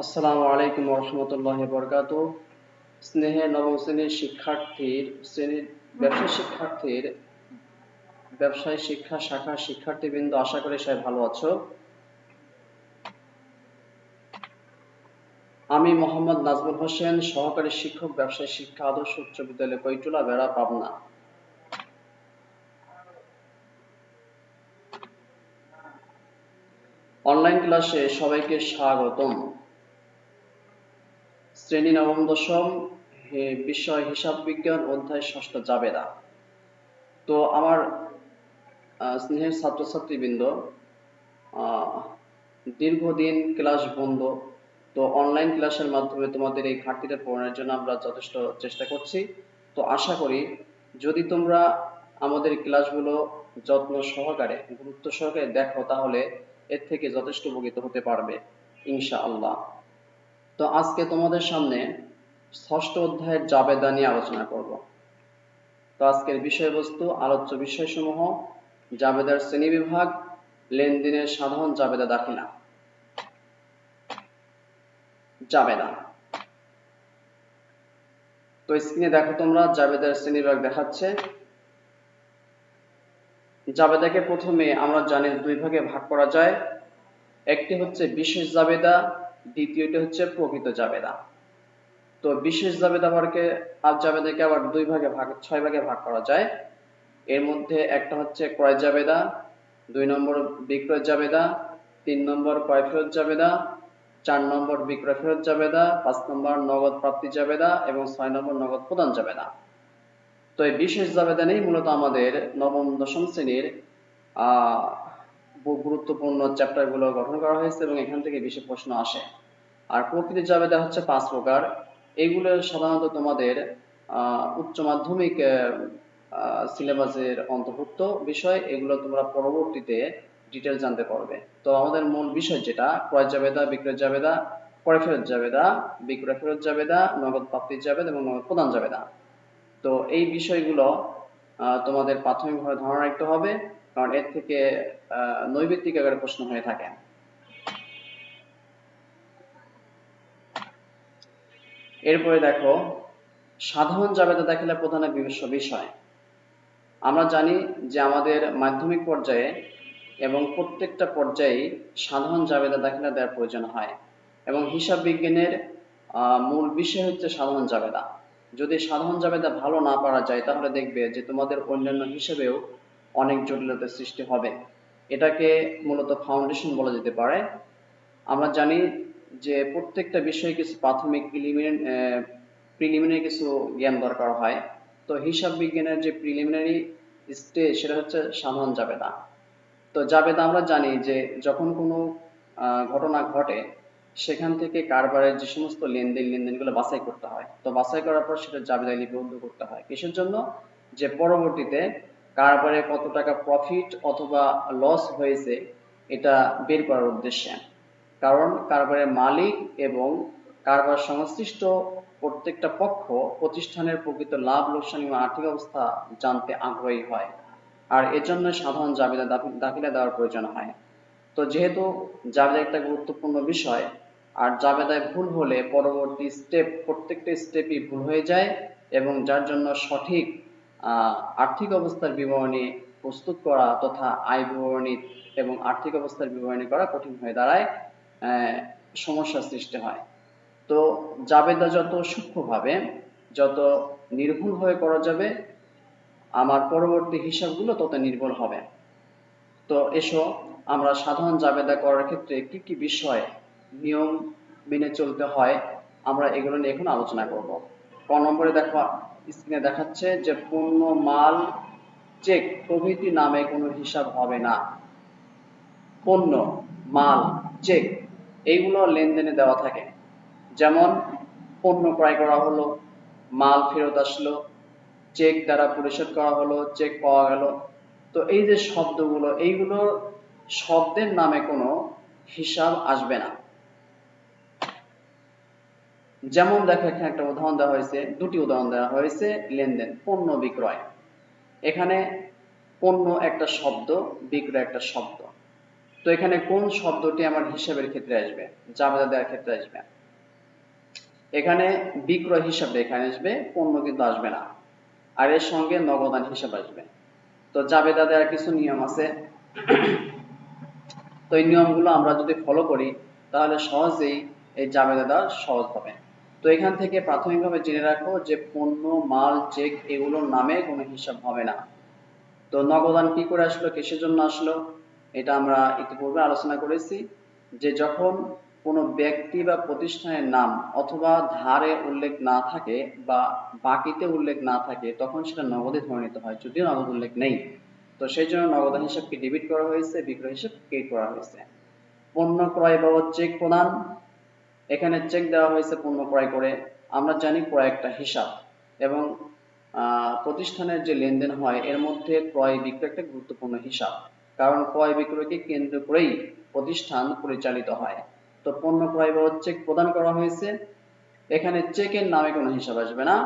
আসসালামু আলাইকুম রহমতুল্লাহ বরকাত। স্নেহের নবম শ্রেণীর ব্যবসায়ী শিক্ষার্থীর ব্যবসায় শিক্ষা শাখার শিক্ষার্থীবৃন্দ, আশা করি সবাই ভালো আছো। আমি মোহাম্মদ নাজমুল হোসেন, সহকারী শিক্ষক, ব্যবসায় শিক্ষা, আদর্শ উচ্চ বিদ্যালয়, কৈটুলা, বেড়া, পাবনা। অনলাইন ক্লাসে সবাইকে স্বাগতম। শ্রেণী নবম দশম, বিষয় হিসাব বিজ্ঞান, অধ্যায় ষষ্ঠ, জাবেদা। তো আমার স্নেহের ছাত্রছাত্রীবৃন্দ, দীর্ঘদিন ক্লাস বন্ধ, তো অনলাইন ক্লাসের মাধ্যমে তোমাদের এই ঘাটতিটা পূরণের জন্য আমরা যথেষ্ট চেষ্টা করছি। তো আশা করি যদি তোমরা আমাদের ক্লাসগুলো যত্ন সহকারে, গুরুত্ব সহকারে দেখো, তাহলে এর থেকে যথেষ্ট উপকৃত হতে পারবে ইনশাআল্লাহ। তো আজকে তোমাদের সামনে ষষ্ঠ অধ্যায়ের জাবেদা নিয়ে আলোচনা করব। তো আজকের বিষয়বস্তু, আলোচ্য বিষয়সমূহ: জাবেদার শ্রেণীবিভাগ, লেনদেনের সাধারণ জাবেদা দাখিলা। জাবেদা। তো স্ক্রিনে দেখো তোমরা, জাবেদার শ্রেণীবিভাগ দেখাচ্ছে। জাবেদাকে প্রথমে আমরা জানি দুই ভাগে ভাগ করা যায়। একটি হচ্ছে বিশেষ জাবেদা, দ্বিতীয়টি হচ্ছে প্রকৃত জাবেদা। তো বিশেষ জাবেদাকে আবার ছয় ভাগে ভাগ করা যায়। এর মধ্যে একটা হচ্ছে ক্রয় জাবেদা, 2 নম্বর বিক্রয় জাবেদা, 3 নম্বর ক্রয় ফেরত জাবেদা, 4 নম্বর বিক্রয় ফেরত জাবেদা, 5 নম্বর নগদ প্রাপ্তি জাবেদা এবং 6 নম্বর নগদ প্রদান জাবেদা। তো এই বিশেষ জাবেদা নিয়ে মূলত আমাদের নবম দশম শ্রেণীর গুরুত্বপূর্ণ চ্যাপ্টারগুলো গঠন করা হয়েছে এবং এখান থেকে বেশি প্রশ্ন আসে। আর প্রকৃত জাবেদা হচ্ছে 5 প্রকার। এইগুলো সাধারণত তোমাদের উচ্চ মাধ্যমিক সিলেবাসের অন্তর্ভুক্ত বিষয়। এগুলো তোমরা পরবর্তীতে ডিটেল জানতে পারবে। তো আমাদের মূল বিষয় যেটা ক্রয় জাবেদা, বিক্রয় জাবেদা, ক্রয় ফেরত জাবেদা, বিক্রয় ফেরত জাবেদা, নগদ প্রাপ্তির জাবেদা এবং নগদ প্রদান জাবেদা। তো এই বিষয়গুলো তোমাদের প্রাথমিকভাবে ধারণা রাখতে হবে, কারণ এর থেকে নৈবেত্তিক আকারে প্রশ্ন হয়ে থাকে। এরপরে দেখো, সাধারণ জাবেদা দাখিলা প্রধান বিষয়। আমরা জানি যে আমাদের মাধ্যমিক পর্যায়ে এবং প্রত্যেকটা পর্যায়ে সাধারণ জাবেদা দাখিলা দেওয়ার প্রয়োজন হয়, এবং হিসাব বিজ্ঞানের মূল বিষয় হচ্ছে সাধারণ জাবেদা। যদি সাধারণ জাবেদা ভালো না পারা যায়, তাহলে দেখবে যে তোমাদের অন্যান্য হিসেবেও অনেক জটিলতার সৃষ্টি হবে। এটাকে মূলত ফাউন্ডেশন বলা যেতে পারে। আমরা জানি যে প্রত্যেকটা বিষয়ে কিছু প্রাথমিক প্রিলিমিনারি কিছু জ্ঞান দরকার হয়। তো হিসাব বিজ্ঞানের যে প্রিলিমিনারি স্টেজ, সেটা হচ্ছে সাধারণ জাবেদা। তো জাবেদা আমরা জানি যে যখন কোনো ঘটনা ঘটে, সেখান থেকে কারবারের যে সমস্ত লেনদেনগুলো বাছাই করতে হয়। তো বাছাই করার পর সেটা জাবেদায় লিপিবদ্ধ করতে হয়। কিসের জন্য? যে পরবর্তীতে কারবারে কত টাকা প্রফিট অথবা লস হয়েছে, এটা বের করার উদ্দেশ্যে। কারণ কারবারের মালিক এবং কারবার সংশ্লিষ্ট প্রত্যেকটা পক্ষ প্রতিষ্ঠানের প্রকৃত লাভ, লোকসান এবং আর্থিক অবস্থা জানতে আগ্রহী হয়, আর এজন্য সাধারণ জাবেদা দাখিলা দেওয়ার প্রয়োজন হয়। তো যেহেতু জাবেদা একটা গুরুত্বপূর্ণ বিষয়, আর জাবেদায় ভুল হলে পরবর্তী প্রত্যেকটা স্টেপই ভুল হয়ে যায়, এবং যার জন্য সঠিক আর্থিক অবস্থার বিবরণী প্রস্তুত করা তথা আয় বিবরণী এবং আর্থিক অবস্থার বিবরণী করা কঠিন হয়ে দাঁড়ায়, সমস্যার সৃষ্টি হয়। তো জাবেদা যত সূক্ষ্মভাবে, যত নির্ভুলভাবে করা যাবে, আমার পরবর্তী হিসাবগুলো তত নির্ভুল হবে। তো এসো আমরা সাধারণ জাবেদা করার ক্ষেত্রে কি কি বিষয় নিয়ম মেনে চলতে হয়, আমরা এগুলো নিয়ে এখন আলোচনা করব। ক নম্বরে দেখো, স্ক্রিনে দেখাচ্ছে যে পণ্য, মাল, চেক প্রভৃতি নামে কোনো হিসাব হবে না। পণ্য, মাল, চেক এইগুলো লেনদেনে দেওয়া থাকে। যেমন পণ্য ক্রয় করা হলো, মাল ফেরত আসলো, চেক দ্বারা পরিশোধ করা হলো, চেক পাওয়া গেল। তো এই যে শব্দগুলো, এইগুলো শব্দের নামে কোনো হিসাব আসবে না। যেমন দেখো, এখানে একটা উদাহরণ দেওয়া হয়েছে, দুটি উদাহরণ দেওয়া হয়েছে লেনদেন, পণ্য বিক্রয়। এখানে পণ্য একটা শব্দ, বিক্রয় একটা শব্দ। তো এখানে কোন শব্দটি আমার হিসাবের ক্ষেত্রে আসবে, জাবেদা দেওয়ার ক্ষেত্রে আসবে? এখানে বিক্রয় হিসাব এখানে আসবে, পণ্য কিন্তু আসবে না। আর এর সঙ্গে নগদান হিসাব আসবে। তো জাবেদা দেওয়ার কিছু নিয়ম আছে। তো এই নিয়মগুলো আমরা যদি ফলো করি তাহলে সহজেই এই জাবেদা দেওয়া সহজ হবে। তো এখান থেকে প্রাথমিকভাবে জেনে রাখো যে পণ্য, মাল, চেক এগুলোর নামে কোনো হিসাব হবে না। তো নগদান কি করে আসলো, কিসের জন্য আসলো, এটা আমরা ইতিপূর্বে আলোচনা করেছি যে যখন কোনো ব্যক্তি বা প্রতিষ্ঠানের নাম অথবা ধারে উল্লেখ না থাকে বা বাকিতে উল্লেখ না থাকে তখন সেটা নগদে ধরে নিতে হয়, যদিও নগদ উল্লেখ নেই। তো সেই জন্য নগদান হিসাবকে ডেবিট করা হয়েছে, বিক্রয় হিসাব ক্রেডিট করা হয়েছে। পণ্য ক্রয় বাবদ চেক প্রদান, এখানে চেক দেওয়া হয়েছে পণ্য ক্রয় করে। আমরা জানি ক্রয় একটা হিসাব এবং প্রতিষ্ঠানের যে লেনদেন হয় এর মধ্যে ক্রয় বিক্রয় একটা গুরুত্বপূর্ণ হিসাব, কারণ ক্রয় বিক্রয়কে কেন্দ্র করেই প্রতিষ্ঠান পরিচালিত হয়। তো পণ্য ক্রয় বাবদ চেক প্রদান করা হয়েছে। এখানে চেকের নামে কোনো হিসাব আসবে না।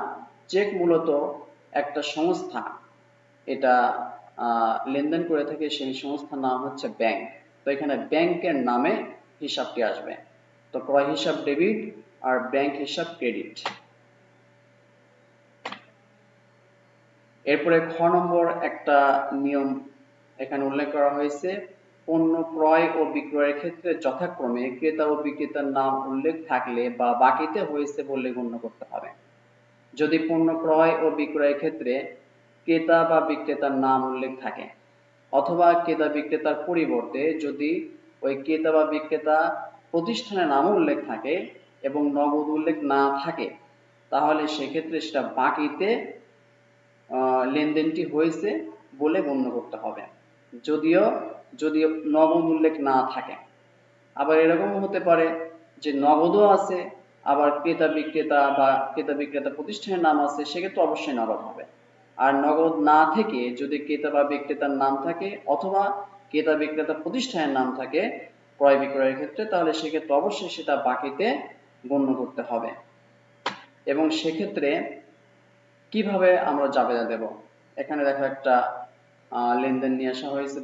চেক মূলত একটা সংস্থা, এটা লেনদেন করে থাকে, সেই সংস্থার নাম হচ্ছে ব্যাংক। তো এখানে ব্যাংকের নামে হিসাবটি আসবে। তো ক্রয় হিসাব ডেবিট আর ব্যাংক হিসাব ক্রেডিট। এরপরে খ নম্বর একটা নিয়ম এখানে উল্লেখ করা হয়েছে, পণ্য ক্রয় ও বিক্রয়ের ক্ষেত্রে যথাক্রমে ক্রেতা ও বিক্রেতার নাম উল্লেখ থাকলে বা বাকিতে হয়েছে বলে গণ্য করতে হবে। যদি পণ্য ক্রয় ও বিক্রয়ের ক্ষেত্রে ক্রেতা বা বিক্রেতার নাম উল্লেখ থাকে অথবা ক্রেতা বিক্রেতার পরিবর্তে যদি ওই ক্রেতা বা বিক্রেতা প্রতিষ্ঠানের নামও উল্লেখ থাকে এবং নগদ উল্লেখ না থাকে তাহলে সেক্ষেত্রে সেটা বাকিতে লেনদেনটি হয়েছে বলে গণ্য করতে হবে, যদিও যদিও নগদ উল্লেখ না থাকে। আবার এরকম হতে পারে যে নগদও আছে আবার ক্রেতা বিক্রেতা বা ক্রেতা বিক্রেতা প্রতিষ্ঠানের নাম আছে, সেক্ষেত্রে অবশ্যই নগদ হবে। আর নগদ না থেকে যদি ক্রেতা বা বিক্রেতার নাম থাকে অথবা ক্রেতা বিক্রেতা প্রতিষ্ঠানের নাম থাকে ক্রয় বিক্রয়ের ক্ষেত্রে, তাহলে সেক্ষেত্রে অবশ্যই সেটা বাকিতে গণ্য করতে হবে। এবং সেক্ষেত্রে কিভাবে আমরা জাবেদা দেব, এখানে দেখো একটা লেনদেন নিয়ে আসা হয়েছে,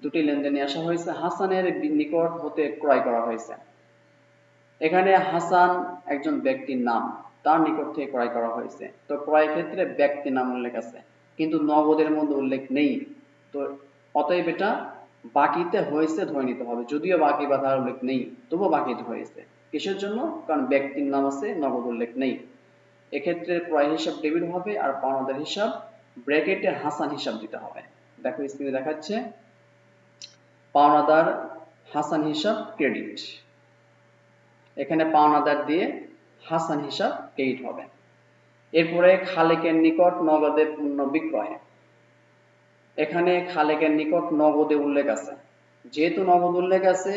দুটি লেনদেন নিয়ে আসা হয়েছে। হাসানের নিকট হতে ক্রয় করা হয়েছে। এখানে হাসান একজন ব্যক্তির নাম, তার নিকট থেকে ক্রয় করা হয়েছে। তো ক্রয় ক্ষেত্রে ব্যক্তি নাম উল্লেখ আছে কিন্তু নগদের মধ্যে উল্লেখ নেই। তো অতএব এটা বাকিতে হয়েছে ধরে নিতে হবে, যদিও বাকি বা ধার উল্লেখ নেই তবুও বাকিতে হয়েছে। কিসের জন্য? কারণ ব্যক্তির নাম আছে, নগদ উল্লেখ নেই। এক্ষেত্রে ক্রয় হিসাব ডেবিট হবে আর পাওনাদার হিসাব ব্র্যাকেটে হাসান হিসাব দিতে হবে। দেখো স্ক্রিনে দেখাচ্ছে পাওনাদার হাসান হিসাব ক্রেডিট, এখানে পাওনাদার দিয়ে হাসান হিসাব ক্রেডিট হবে। এরপরে খালেকের নিকট নগদে পণ্য বিক্রয়, এখানে খালেকের নিকট নগদে উল্লেখ আছে, যেহেতু নগদ উল্লেখ আছে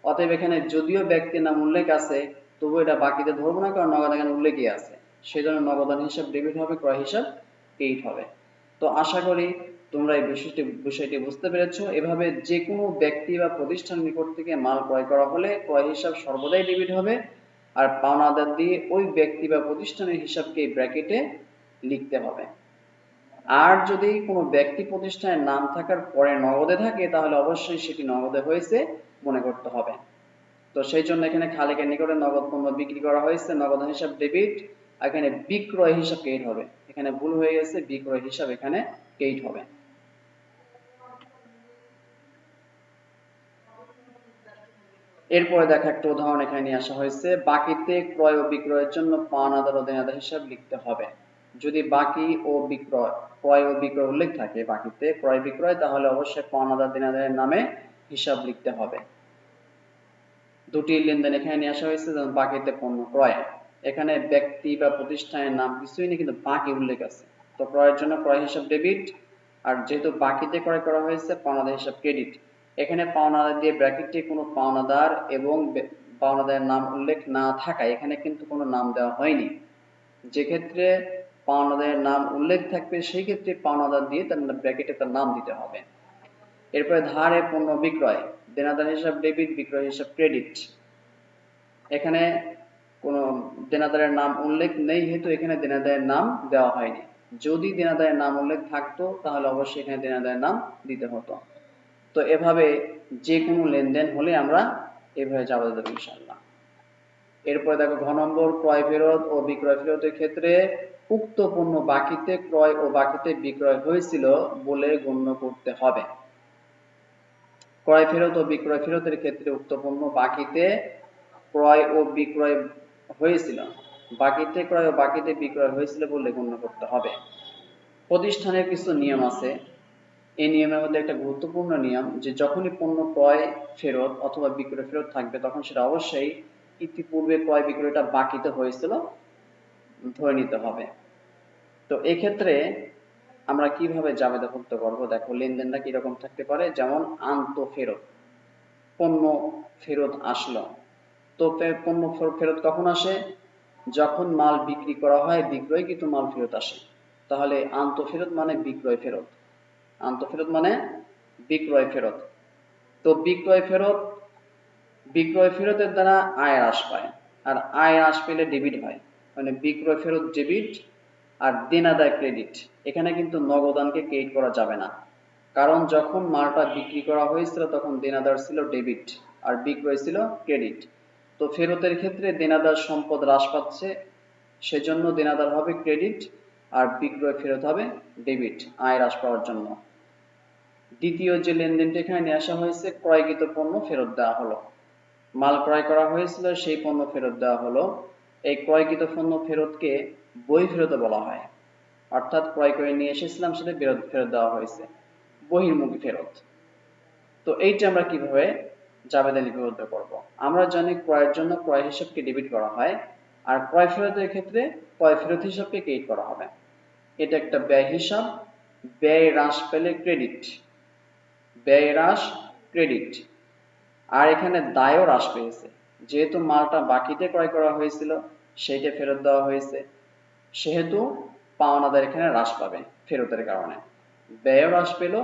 অতএব এখানে যদিও ব্যক্তির নাম উল্লেখ আছে তবু এটা বাকিতে ধরবো না, কারণ নগদ এখানে উল্লেখই আছে। সেই জন্য নগদান হিসাব ডেবিট হবে, ক্রয় হিসাব ক্রেডিট হবে। তো আশা করি তোমরা এই বিষয়টি বুঝতে পেরেছো। এভাবে যে কোনো ব্যক্তি বা প্রতিষ্ঠান নিকট থেকে মাল ক্রয় করা হলে ক্রয় হিসাব সর্বদাই ডেবিট হবে আর পাওনাদার দিয়ে ওই ব্যক্তি বা প্রতিষ্ঠানের হিসাবকে ব্র্যাকেটে লিখতে হবে। আর যদি কোনো ব্যক্তি প্রতিষ্ঠানের নাম থাকার পরে নগদে থাকে তাহলে অবশ্যই সেটি নগদে হয়েছে মনে করতে হবে। তো সেই জন্য এখানে খালেকের নিকটে নগদ পণ্য বিক্রি করা হয়েছে, নগদ হিসাব ডেবিট, এখানে বিক্রয় হিসাব ক্রেডিট হবে। এখানে ভুল হয়ে গেছে, বিক্রয় হিসাব এখানে ক্রেডিট হবে। এরপরে দেখা একটা উদাহরণ এখানে নিয়ে আসা হয়েছে, বাকিতে ক্রয় ও বিক্রয়ের জন্য পাওনাদার ও দেনাদার হিসাব লিখতে হবে। যদি বাকি ও বিক্রয়, ক্রয় ও বিক্রয় উল্লেখ থাকে বাকিতে ক্রয় বিক্রয়, তাহলে অবশ্যই পাওনাদার দেনাদারের নামে হিসাব লিখতে হবে। দুটি লেনদেন এখানে নিয়ে আসা হয়েছে, যেমন বাকিতে পণ্য ক্রয়, এখানে ব্যক্তি বা প্রতিষ্ঠানের নাম কিছুই নেই কিন্তু বাকি উল্লেখ আছে। তো ক্রয়ের জন্য ক্রয় হিসাব ডেবিট আর যেহেতু বাকিতে ক্রয় করা হয়েছে পাওনাদার হিসাব ক্রেডিট। এখানে পাওনাদার দিয়ে ব্র্যাকেটে কোনো পাওনাদার এবং পাওনাদারের নাম উল্লেখ না থাকায় এখানে কিন্তু কোনো নাম দেওয়া হয়নি। যে ক্ষেত্রে পাওনাদারের নাম উল্লেখ থাকবে সেই ক্ষেত্রে পাওনাদার দিয়ে তার ব্র্যাকেটে তার নাম দিতে হবে। এরপরে ধারে পণ্য বিক্রয়, দেনাদার হিসাব ডেবিট, বিক্রয় হিসাব ক্রেডিট। এখানে কোনো দেনাদারের নাম উল্লেখ নেই হেতু এখানে দেনাদারের নাম দেওয়া হয়নি। যদি দেনাদারের নাম উল্লেখ থাকতো তাহলে অবশ্যই এখানে দেনাদারের নাম দিতে হতো। তো এভাবে যে কোনো লেনদেন হলে আমরা এভাবে জাবেদা দেব ইনশাআল্লাহ। এরপরে দেখো ঘ নম্বর, ক্রয় ফেরত ও বিক্রয় ফেরতের ক্ষেত্রে উক্ত পণ্য বাকিতে ক্রয় ও বাকিতে বিক্রয় হয়েছিল বলে গণ্য করতে হবে। ক্রয় ফেরত ও বিক্রয় ফেরতের ক্ষেত্রে উক্ত পণ্য বাকিতে ক্রয় ও বিক্রয় হয়েছিল, বাকিতে ক্রয় ও বাকিতে বিক্রয় হয়েছিল বলে গণ্য করতে হবে। প্রতিষ্ঠানের কিছু নিয়ম আছে। এই নিয়মের মধ্যে একটা গুরুত্বপূর্ণ নিয়ম যে যখনই পণ্য ক্রয় ফেরত অথবা বিক্রয় ফেরত থাকবে তখন সেটা অবশ্যই ইতিপূর্বে ক্রয় বিক্রয়টা বাকিতে হয়েছিল ধরে নিতে হবে। তো এক্ষেত্রে আমরা কিভাবে জাবেদাভুক্ত করব? দেখো লেনদেনটা কিরকম থাকতে পারে, যেমন আন্ত ফেরত, পণ্য ফেরত আসলো। তো পণ্য ফেরত কখন আসে? যখন মাল বিক্রি করা হয়, বিক্রয়কৃত মাল ফেরত আসে। তাহলে আন্ত ফেরত মানে বিক্রয় ফেরত, আন্ত ফেরত মানে বিক্রয় ফেরত। তো বিক্রয় ফেরতের দ্বারা আয় হ্রাস পায়, আর আয় হ্রাস পেলে ডেবিট হয়, মানে বিক্রয় ফেরত ডেবিট আর দেনাদার ক্রেডিট। এখানে কিন্তু নগদানকে ক্রেডিট করা যাবে না, কারণ যখন মালটা বিক্রি করা হয়েছিল তখন দেনাদার ছিল ডেবিট আর বিক্রয় ছিল ক্রেডিট। তো ফেরতের ক্ষেত্রে দেনাদার সম্পদ হ্রাস পাচ্ছে, সেজন্য দেনাদার হবে ক্রেডিট আর বিক্রয় ফেরত হবে ডেবিট, আয় হ্রাস পাওয়ার জন্য। দ্বিতীয় যে লেনদেনটা এখানে নিয়ে আসা হয়েছে, ক্রয়কৃত পণ্য ফেরত দেওয়া হলো। মাল ক্রয় করা হয়েছিল, সেই পণ্য ফেরত দেওয়া হলো। এই ক্রয়কৃত পণ্য ফেরতকে বহিঃফেরত বলা হয়, অর্থাৎ ক্রয় করে নিয়ে এসেছিলাম সেটা ফেরত দেওয়া হয়েছে, বহির্মুখী ফেরত। তো এইটা আমরা কিভাবে জাবেদা লিপিবদ্ধ করব? আমরা জানি ক্রয়ের জন্য ক্রয় হিসাবকে ডেবিট করা হয়, আর ক্রয় ফেরতের ক্ষেত্রে ক্রয় ফেরত হিসাবকে ক্রেডিট করা হবে। এটা একটা ব্যয় হিসাব, ব্যয় হ্রাস পেলে ক্রেডিট, ব্যয় হ্রাস ক্রেডিট। আর এখানে দায়ও হ্রাস পেয়েছে, যেহেতু মালটা বাকিতে ক্রয় করা হয়েছিল সেইটা ফেরত দেওয়া হয়েছে, সেহেতু পাওনাদার এখানে হ্রাস পাবে ফেরতের কারণে, ব্যয়ও হ্রাস পেল,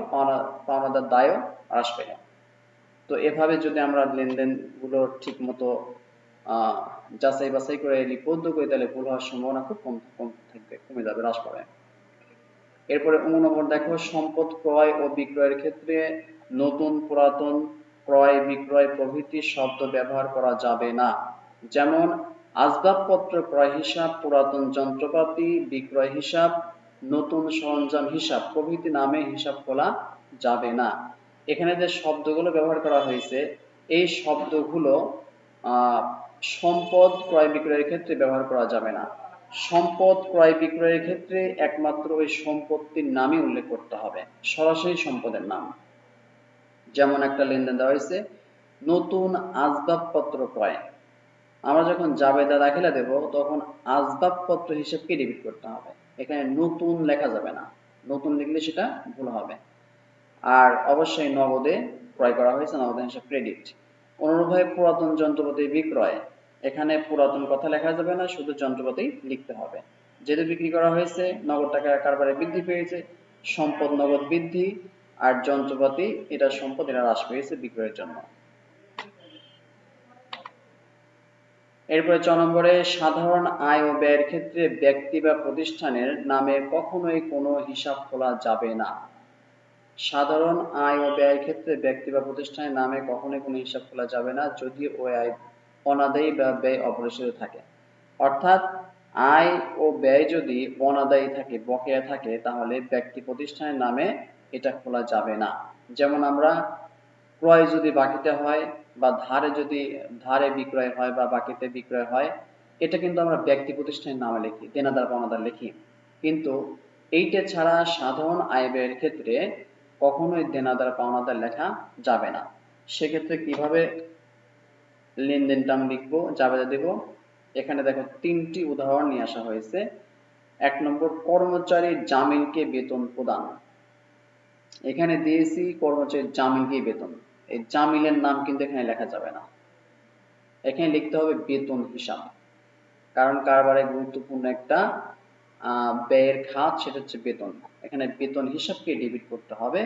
পাওনাদার দায়ও হ্রাস পেল। তো এভাবে যদি আমরা লেনদেন গুলো ঠিক মতো যাচাই বাছাই করে লিপিবদ্ধ করি, তাহলে ভুল হওয়ার সম্ভাবনা খুব কম থাকবে, কমে যাবে, হ্রাস পাবে। এরপরে 9 নম্বর দেখো, সম্পদ ক্রয় ও বিক্রয়ের ক্ষেত্রে নতুন পুরাতন ক্রয় বিক্রয় প্রভৃতি শব্দ ব্যবহার করা যাবে না। যেমন আসবাবপত্র ক্রয় হিসাব, পুরাতন যন্ত্রপাতি বিক্রয় হিসাব, নতুন সরঞ্জাম হিসাব প্রভৃতি নামে হিসাব খোলা যাবে না। এখানে যে শব্দগুলো ব্যবহার করা হয়েছে, এই শব্দগুলো সম্পদ ক্রয় বিক্রয়ের ক্ষেত্রে ব্যবহার করা যাবে না। সম্পদ ক্রয় বিক্রয়ের ক্ষেত্রে একমাত্র ওই সম্পত্তির নামই উল্লেখ করতে হবে, সরাসরি সম্পদের নাম। যেমন একটা লেনদেন দেওয়া হয়েছে নতুন আসবাবপত্র ক্রয়, আমরা যখন জাবেদা দাখিলা দেব তখন আসবাবপত্র হিসেবকে ডেবিট করতে হবে, এখানে নতুন লেখা যাবে না, নতুন লিখলে সেটা ভুল হবে। আর অবশ্যই নগদে ক্রয় করা হয়েছে, নগদের হিসাব ক্রেডিট। অনুরূপভাবে পুরাতন যন্ত্রপাতি বিক্রয়, এখানে পুরাতন কথা লেখা যাবে না, শুধু যন্ত্রপাতি লিখতে হবে। যেহেতু বিক্রি করা হয়েছে, নগদ টাকার কারবারে বৃদ্ধি পেয়েছে, সম্পদ নগদ বৃদ্ধি, আর যন্ত্রপাতি এটা সম্পদ, এটা হ্রাস পেয়েছে বিক্রয়ের জন্য। এরপরে 6 নম্বরে, সাধারণ আয় ও ব্যয়ের ক্ষেত্রে ব্যক্তি বা প্রতিষ্ঠানের নামে কখনোই কোনো হিসাব খোলা যাবে না। সাধারণ আয় ও ব্যয়ের ক্ষেত্রে ব্যক্তি বা প্রতিষ্ঠানের নামে কখনোই কোনো হিসাব খোলা যাবে না, যদি ওই আয় অনাদায়ী বা ব্যয় অপরিশোধিত থাকে। অর্থাৎ আয় ও ব্যয় যদি অনাদায়ী থাকে, বকেয়া থাকে, তাহলে ব্যক্তি প্রতিষ্ঠানের নামে এটা খোলা যাবে না। যেমন আমরা ক্রয় যদি বাকিতে হয় বা ধারে বিক্রয় হয় বা বাকিতে বিক্রয় হয়, এটা কিন্তু আমরা ব্যক্তি প্রতিষ্ঠানের নামে লিখি, দেনাদার পাওনাদার লিখি। কিন্তু এইটা ছাড়া সাধারণ আয় ব্যয়ের ক্ষেত্রে কখনোই দেনাদার পাওনাদার লেখা যাবে না। সেক্ষেত্রে কিভাবে লেনদেনটা আমি লিখবো, জাবেদা দেব? এখানে দেখো 3টি উদাহরণ নিয়ে আসা হয়েছে। 1 নম্বর, কর্মচারী জামিলকে বেতন প্রদান। এখানে দিয়েছি কর্মচারী জামিলকে বেতন, এই জামিলের নাম কিন্তু এখানে লেখা যাবে না, এখানে লিখতে হবে বেতন হিসাব, কারণ কারবারে গুরুত্বপূর্ণ একটা ব্যয়ের খাত, সেটা হচ্ছে বেতন। এখানে বেতন হিসাবকে ডেবিট করতে হবে,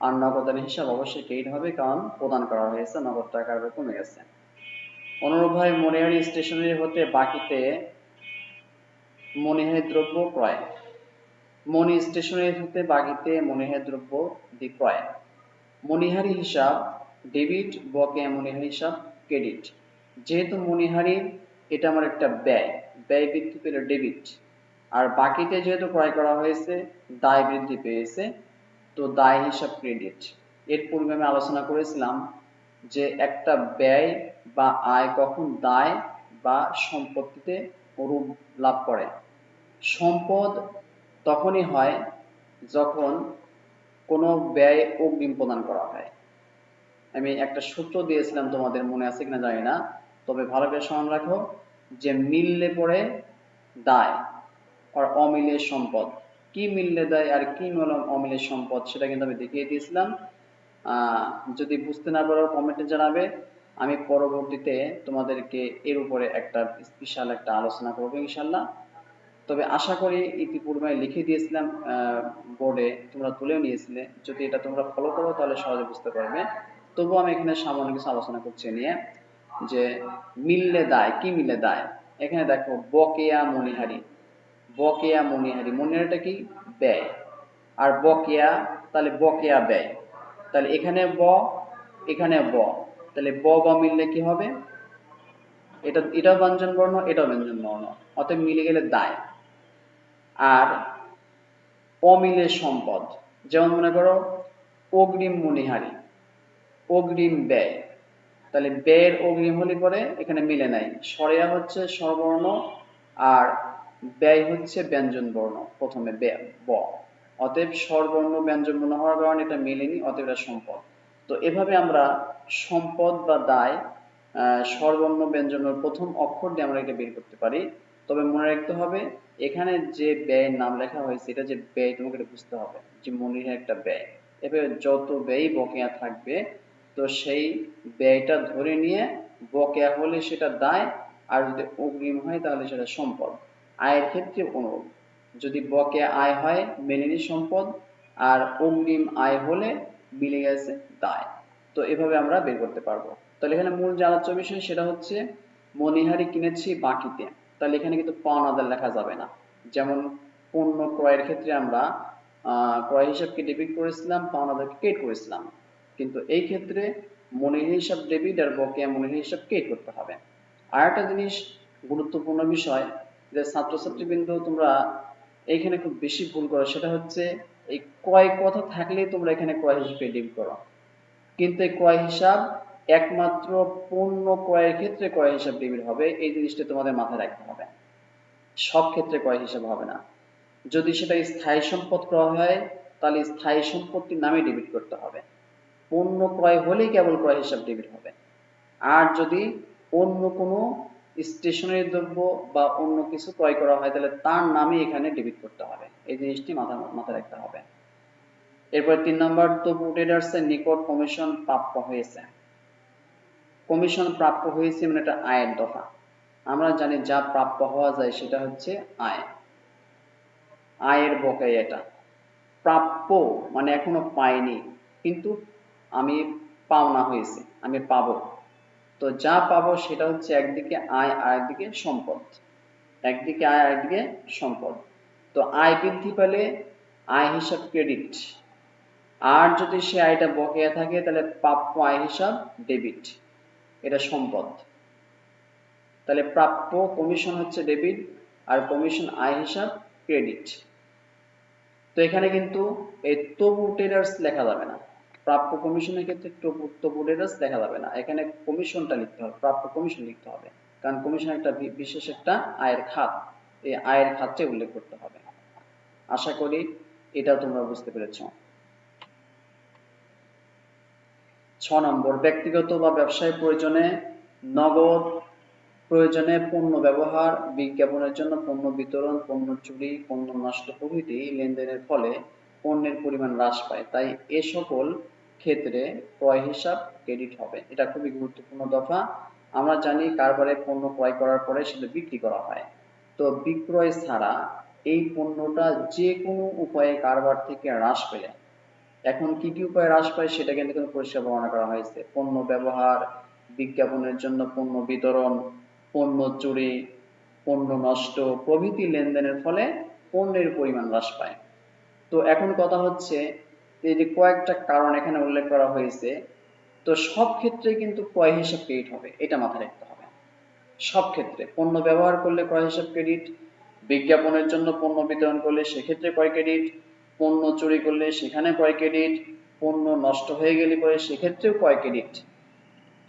আর নগদান হিসাব অবশ্যই ক্রেডিট হবে, কারণ প্রদান করা হয়েছে, নগদ টাকার কমে গেছে। অনুরূপভাবে মনিহারি স্টেশনারি হতে বাকিতে মনিহারি দ্রব্য ক্রয়, মনি স্টেশনারি হতে বাকিতে মনিহারি দ্রব্য বিক্রয়। মনিহারি হিসাব ডেবিট, বকেয়া মনিহারি হিসাব ক্রেডিট। যেহেতু মনিহারি এটা আমার একটা ব্যয়, ব্যয় বৃদ্ধি পেলে ডেবিট, আর বাকিতে যেহেতু ক্রয় করা হয়েছে দায় বৃদ্ধি পেয়েছে, তো দায় হিসাব ক্রেডিট। এর পূর্বে আমি আলোচনা করেছিলাম যে একটা ব্যয় বা আয় কখন দায় বা সম্পত্তিতে রূপ লাভ করে। সম্পদ তখনই হয় যখন কোনো ব্যয় অগ্রিম প্রদান করা হয়। আমি একটা সূত্র দিয়েছিলাম, তোমাদের মনে আছে কিনা জানি না, তবে ভালো করে স্মরণ রাখো যে মিললে পরে দায় আর অমিলের সম্পদ। কি মিললে দায় আর কি অমিলের সম্পদ সেটা কিন্তু আমি দেখিয়ে দিয়েছিলাম। যদি বুঝতে না পারো কমেন্টে জানাবে, আমি পরবর্তীতে তোমাদেরকে এর উপরে একটা স্পেশাল একটা আলোচনা করবো ইনশাল্লাহ। তবে আশা করি ইতিপূর্বে লিখে দিয়েছিলাম বোর্ডে, তোমরা তুলেও নিয়েছিলে। যদি এটা তোমরা ফলো করো তাহলে সহজে বুঝতে পারবে। তবুও আমি এখানে সামান্য কিছু আলোচনা করছি নিয়ে যে মিললে দায়। কি মিললে দায়? এখানে দেখো বকেয়া মনিহারি। বকেয়া মনিহারি, মনিহারিটা কি? ব্যয়। আর বকেয়া, তাহলে বকেয়া ব্যয়। তাহলে এখানে এখানে তাহলে বা মিললে কি হবে? এটাও ব্যঞ্জন বর্ণ, এটাও ব্যঞ্জন বর্ণ, অতএব মিলে গেলে দায়। আর অমিলের সম্পদ, যেমন মনে করো অগ্রিম মনিহারি, অগ্রিম ব্যয়। তাহলে ব্যয়ের অগ্রিম হলে পরে এখানে মিলে নাই, সরেয়া হচ্ছে স্বরবর্ণ আর ব্যয় হচ্ছে ব্যঞ্জন বর্ণ, প্রথমে ব। অতএব স্বরবর্ণ ব্যঞ্জন বর্ণ হওয়ার কারণে এটা মেলেনি, অতএব এটা সম্পদ। তো এভাবে আমরা সম্পদ বা দায় স্বরবর্ণ ব্যঞ্জনের প্রথম অক্ষর দিয়ে আমরা এটা বের করতে পারি। তবে মনে রাখতে হবে এখানে যে ব্যয়ের নাম লেখা হয়েছে এটা যে ব্যয়, তোমাকে এটা বুঝতে হবে যে মনির একটা ব্যয়। এভাবে যত ব্যয় বকেয়া থাকবে তো সেই ব্যয়টা ধরে নিয়ে বকেয়া হলে সেটা দায়, আর যদি অগ্রিম হয় তাহলে সেটা সম্পদ। আয়ের ক্ষেত্রে অনুরূপ, যদি বকেয়া আয় হয় মেলেনি সম্পদ, আর অগ্রিম আয় হলে মিলে গেছে দায়। তো এভাবে আমরা বের করতে পারবো। তাহলে এখানে মূল যে আলোচ্য বিষয় সেটা হচ্ছে মনিহারি কিনেছি বাকিতে, তাহলে এখানে কিন্তু পাওনাদার লেখা যাবে না। যেমন পণ্য ক্রয়ের ক্ষেত্রে আমরা ক্রয় হিসাবকে ডেবিট করেছিলাম, পাওনাদারকে ক্রেডিট করেছিলাম, কিন্তু এই ক্ষেত্রে মনিহারি হিসাব ডেবিট আর বকেয়া মনিহারি হিসাব ক্রেডিট করতে হবে। আর একটা জিনিস গুরুত্বপূর্ণ বিষয় যে ছাত্রছাত্রীবৃন্দ তোমরা এইখানে খুব বেশি ভুল করো, সেটা হচ্ছে এই ক্রয় কথা থাকলেই তোমরা এখানে ক্রয় হিসাবে ডেবিট করো, কিন্তু এই ক্রয় হিসাব একমাত্র পণ্য ক্রয়ের ক্ষেত্রে ক্রয় হিসাব ডেবিট হবে। এই জিনিসটা তোমাদের মাথায় রাখতে হবে, সব ক্ষেত্রে ক্রয় হিসাব হবে না। যদি সেটা স্থায়ী সম্পদ ক্রয় হয় তাহলে স্থায়ী সম্পত্তির নামে ডেবিট করতে হবে, পণ্য ক্রয় হলেই কেবল ক্রয় হিসাব ডেবিট হবে। আর যদি অন্য কোনো স্টেশনারি দ্রব্য বা অন্য কিছু ক্রয় করা হয় তাহলে তার নামে এখানে ডেবিট করতে হবে। এই জিনিসটি মাথায় রাখতে হবে। এরপর 3 নম্বর, তবু ট্রেডার্সের নিকট কমিশন প্রাপ্য হয়েছে। কমিশন প্রাপ্য হয়েছে মানে এটা আয়ের দফা। আমরা জানি যা প্রাপ্য হওয়া যায় সেটা হচ্ছে আয়, আয়ের বকেয়া এটা। প্রাপ্য মানে এখনো পাইনি, কিন্তু আমি পাওনা হয়েছে, আমি পাবো। তো যা পাবো সেটা হচ্ছে একদিকে আয় আর একদিকে সম্পদ, একদিকে আয় আর একদিকে সম্পদ। তো আয় বৃদ্ধি পেলে আয় হিসাব ক্রেডিট, আর যদি সে আয়টা বকেয়া থাকে তাহলে প্রাপ্য আয় হিসাব ডেবিট, এটা সম্পদ। তাহলে প্রাপ্য কমিশন হচ্ছে ডেবিট আর কমিশন আয় হিসাব ক্রেডিট। তো এখানে কিন্তু এই তবু ট্রেডার্স লেখা যাবে না, প্রাপ্য কমিশনের ক্ষেত্রে তবু ট্রেডার্স লেখা যাবে না, এখানে কমিশনটা লিখতে হবে, প্রাপ্য কমিশন লিখতে হবে, কারণ কমিশন একটা বিশেষ একটা আয়ের খাত, এই আয়ের খাতটা উল্লেখ করতে হবে। আশা করি এটা তোমরা বুঝতে পেরেছ। 6 নম্বর, ব্যক্তিগত বা ব্যবসায় প্রয়োজনে নগদ, প্রয়োজনে পণ্য ব্যবহার, বিজ্ঞাপনের জন্য পণ্য বিতরণ, পণ্য চুরি, পণ্য নষ্ট প্রভৃতি লেনদেনের ফলে পণ্যের পরিমাণ হ্রাস পায়, তাই এ সকল ক্ষেত্রে ক্রয় হিসাব ক্রেডিট হবে। এটা খুবই গুরুত্বপূর্ণ দফা। আমরা জানি কারবারে পণ্য ক্রয় করার পরে সেটা বিক্রি করা হয়, তো বিক্রয় ছাড়া এই পণ্যটা যে কোনো উপায়ে কারবার থেকে হ্রাস পেলে, এখন কি কি উপায়ে হ্রাস পায় সেটা কিন্তু পরিষ্কার বর্ণনা করা হয়েছে। পণ্য ব্যবহার, বিজ্ঞাপনের জন্য পণ্য বিতরণ, পণ্য চুরি, পণ্য নষ্ট প্রভৃতি লেনদেনের ফলে পণ্যের পরিমাণ হ্রাস পায়। তো এখন কথা হচ্ছে এই যে কয়েকটা কারণ এখানে উল্লেখ করা হয়েছে, তো সব ক্ষেত্রে কিন্তু ক্রয় হিসাব ক্রেডিট হবে, এটা মাথায় রাখতে হবে। সব ক্ষেত্রে পণ্য ব্যবহার করলে ক্রয় হিসাব ক্রেডিট, বিজ্ঞাপনের জন্য পণ্য বিতরণ করলে সেক্ষেত্রে ক্রয় ক্রেডিট, পণ্য চুরি করলে সেখানে ক্রয় ক্রেডিট, পণ্য নষ্ট হয়ে গেলে পরে সেক্ষেত্রেও ক্রয় ক্রেডিট।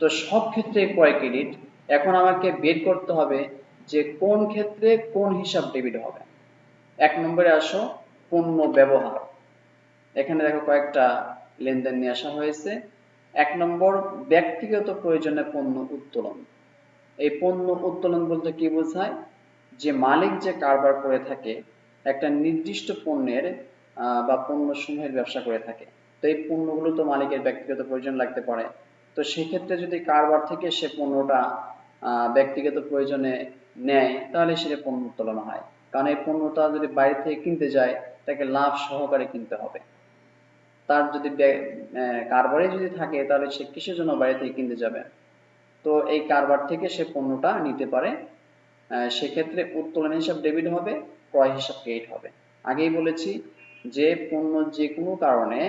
তো সব ক্ষেত্রে ক্রয় ক্রেডিট। এখন আমাকে বের করতে হবে যে কোন ক্ষেত্রে কোন হিসাব ডেবিট হবে। 1 নম্বরে আসো, পণ্য ব্যবহার। এখানে দেখো কয়েকটা লেনদেন নিয়ে আসা হয়েছে। 1 নম্বর, ব্যক্তিগত প্রয়োজনে পণ্য উত্তোলন। এই পণ্য উত্তোলন বলতে কি বোঝায়? যে মালিক যে কারবার করে থাকে একটা নির্দিষ্ট পণ্যের বা পণ্য সমূহের ব্যবসা করে থাকে, তো এই পণ্যগুলো তো মালিকের ব্যক্তিগত প্রয়োজন লাগতে পারে। তো সেক্ষেত্রে যদি কারবার থেকে সে পণ্যটা ব্যক্তিগত প্রয়োজনে নেয় তাহলে সেটা পণ্য উত্তোলন হয়। কারণ এই পণ্যটা যদি বাইরে থেকে কিনতে যায় তাকে লাভ সহকারে কিনতে হবে। তার যদি কারবারে যদি থাকে তাহলে সে কিসের জন্য বাইরে থেকে কিনতে যাবে? তো এই কারবার থেকে সে পণ্যটা নিতে পারে। সেক্ষেত্রে উত্তোলন হিসাব ডেবিট হবে, ক্রয় হিসাব ক্রেডিট হবে। আগেই বলেছি যে পণ্য যে কোনো কারণে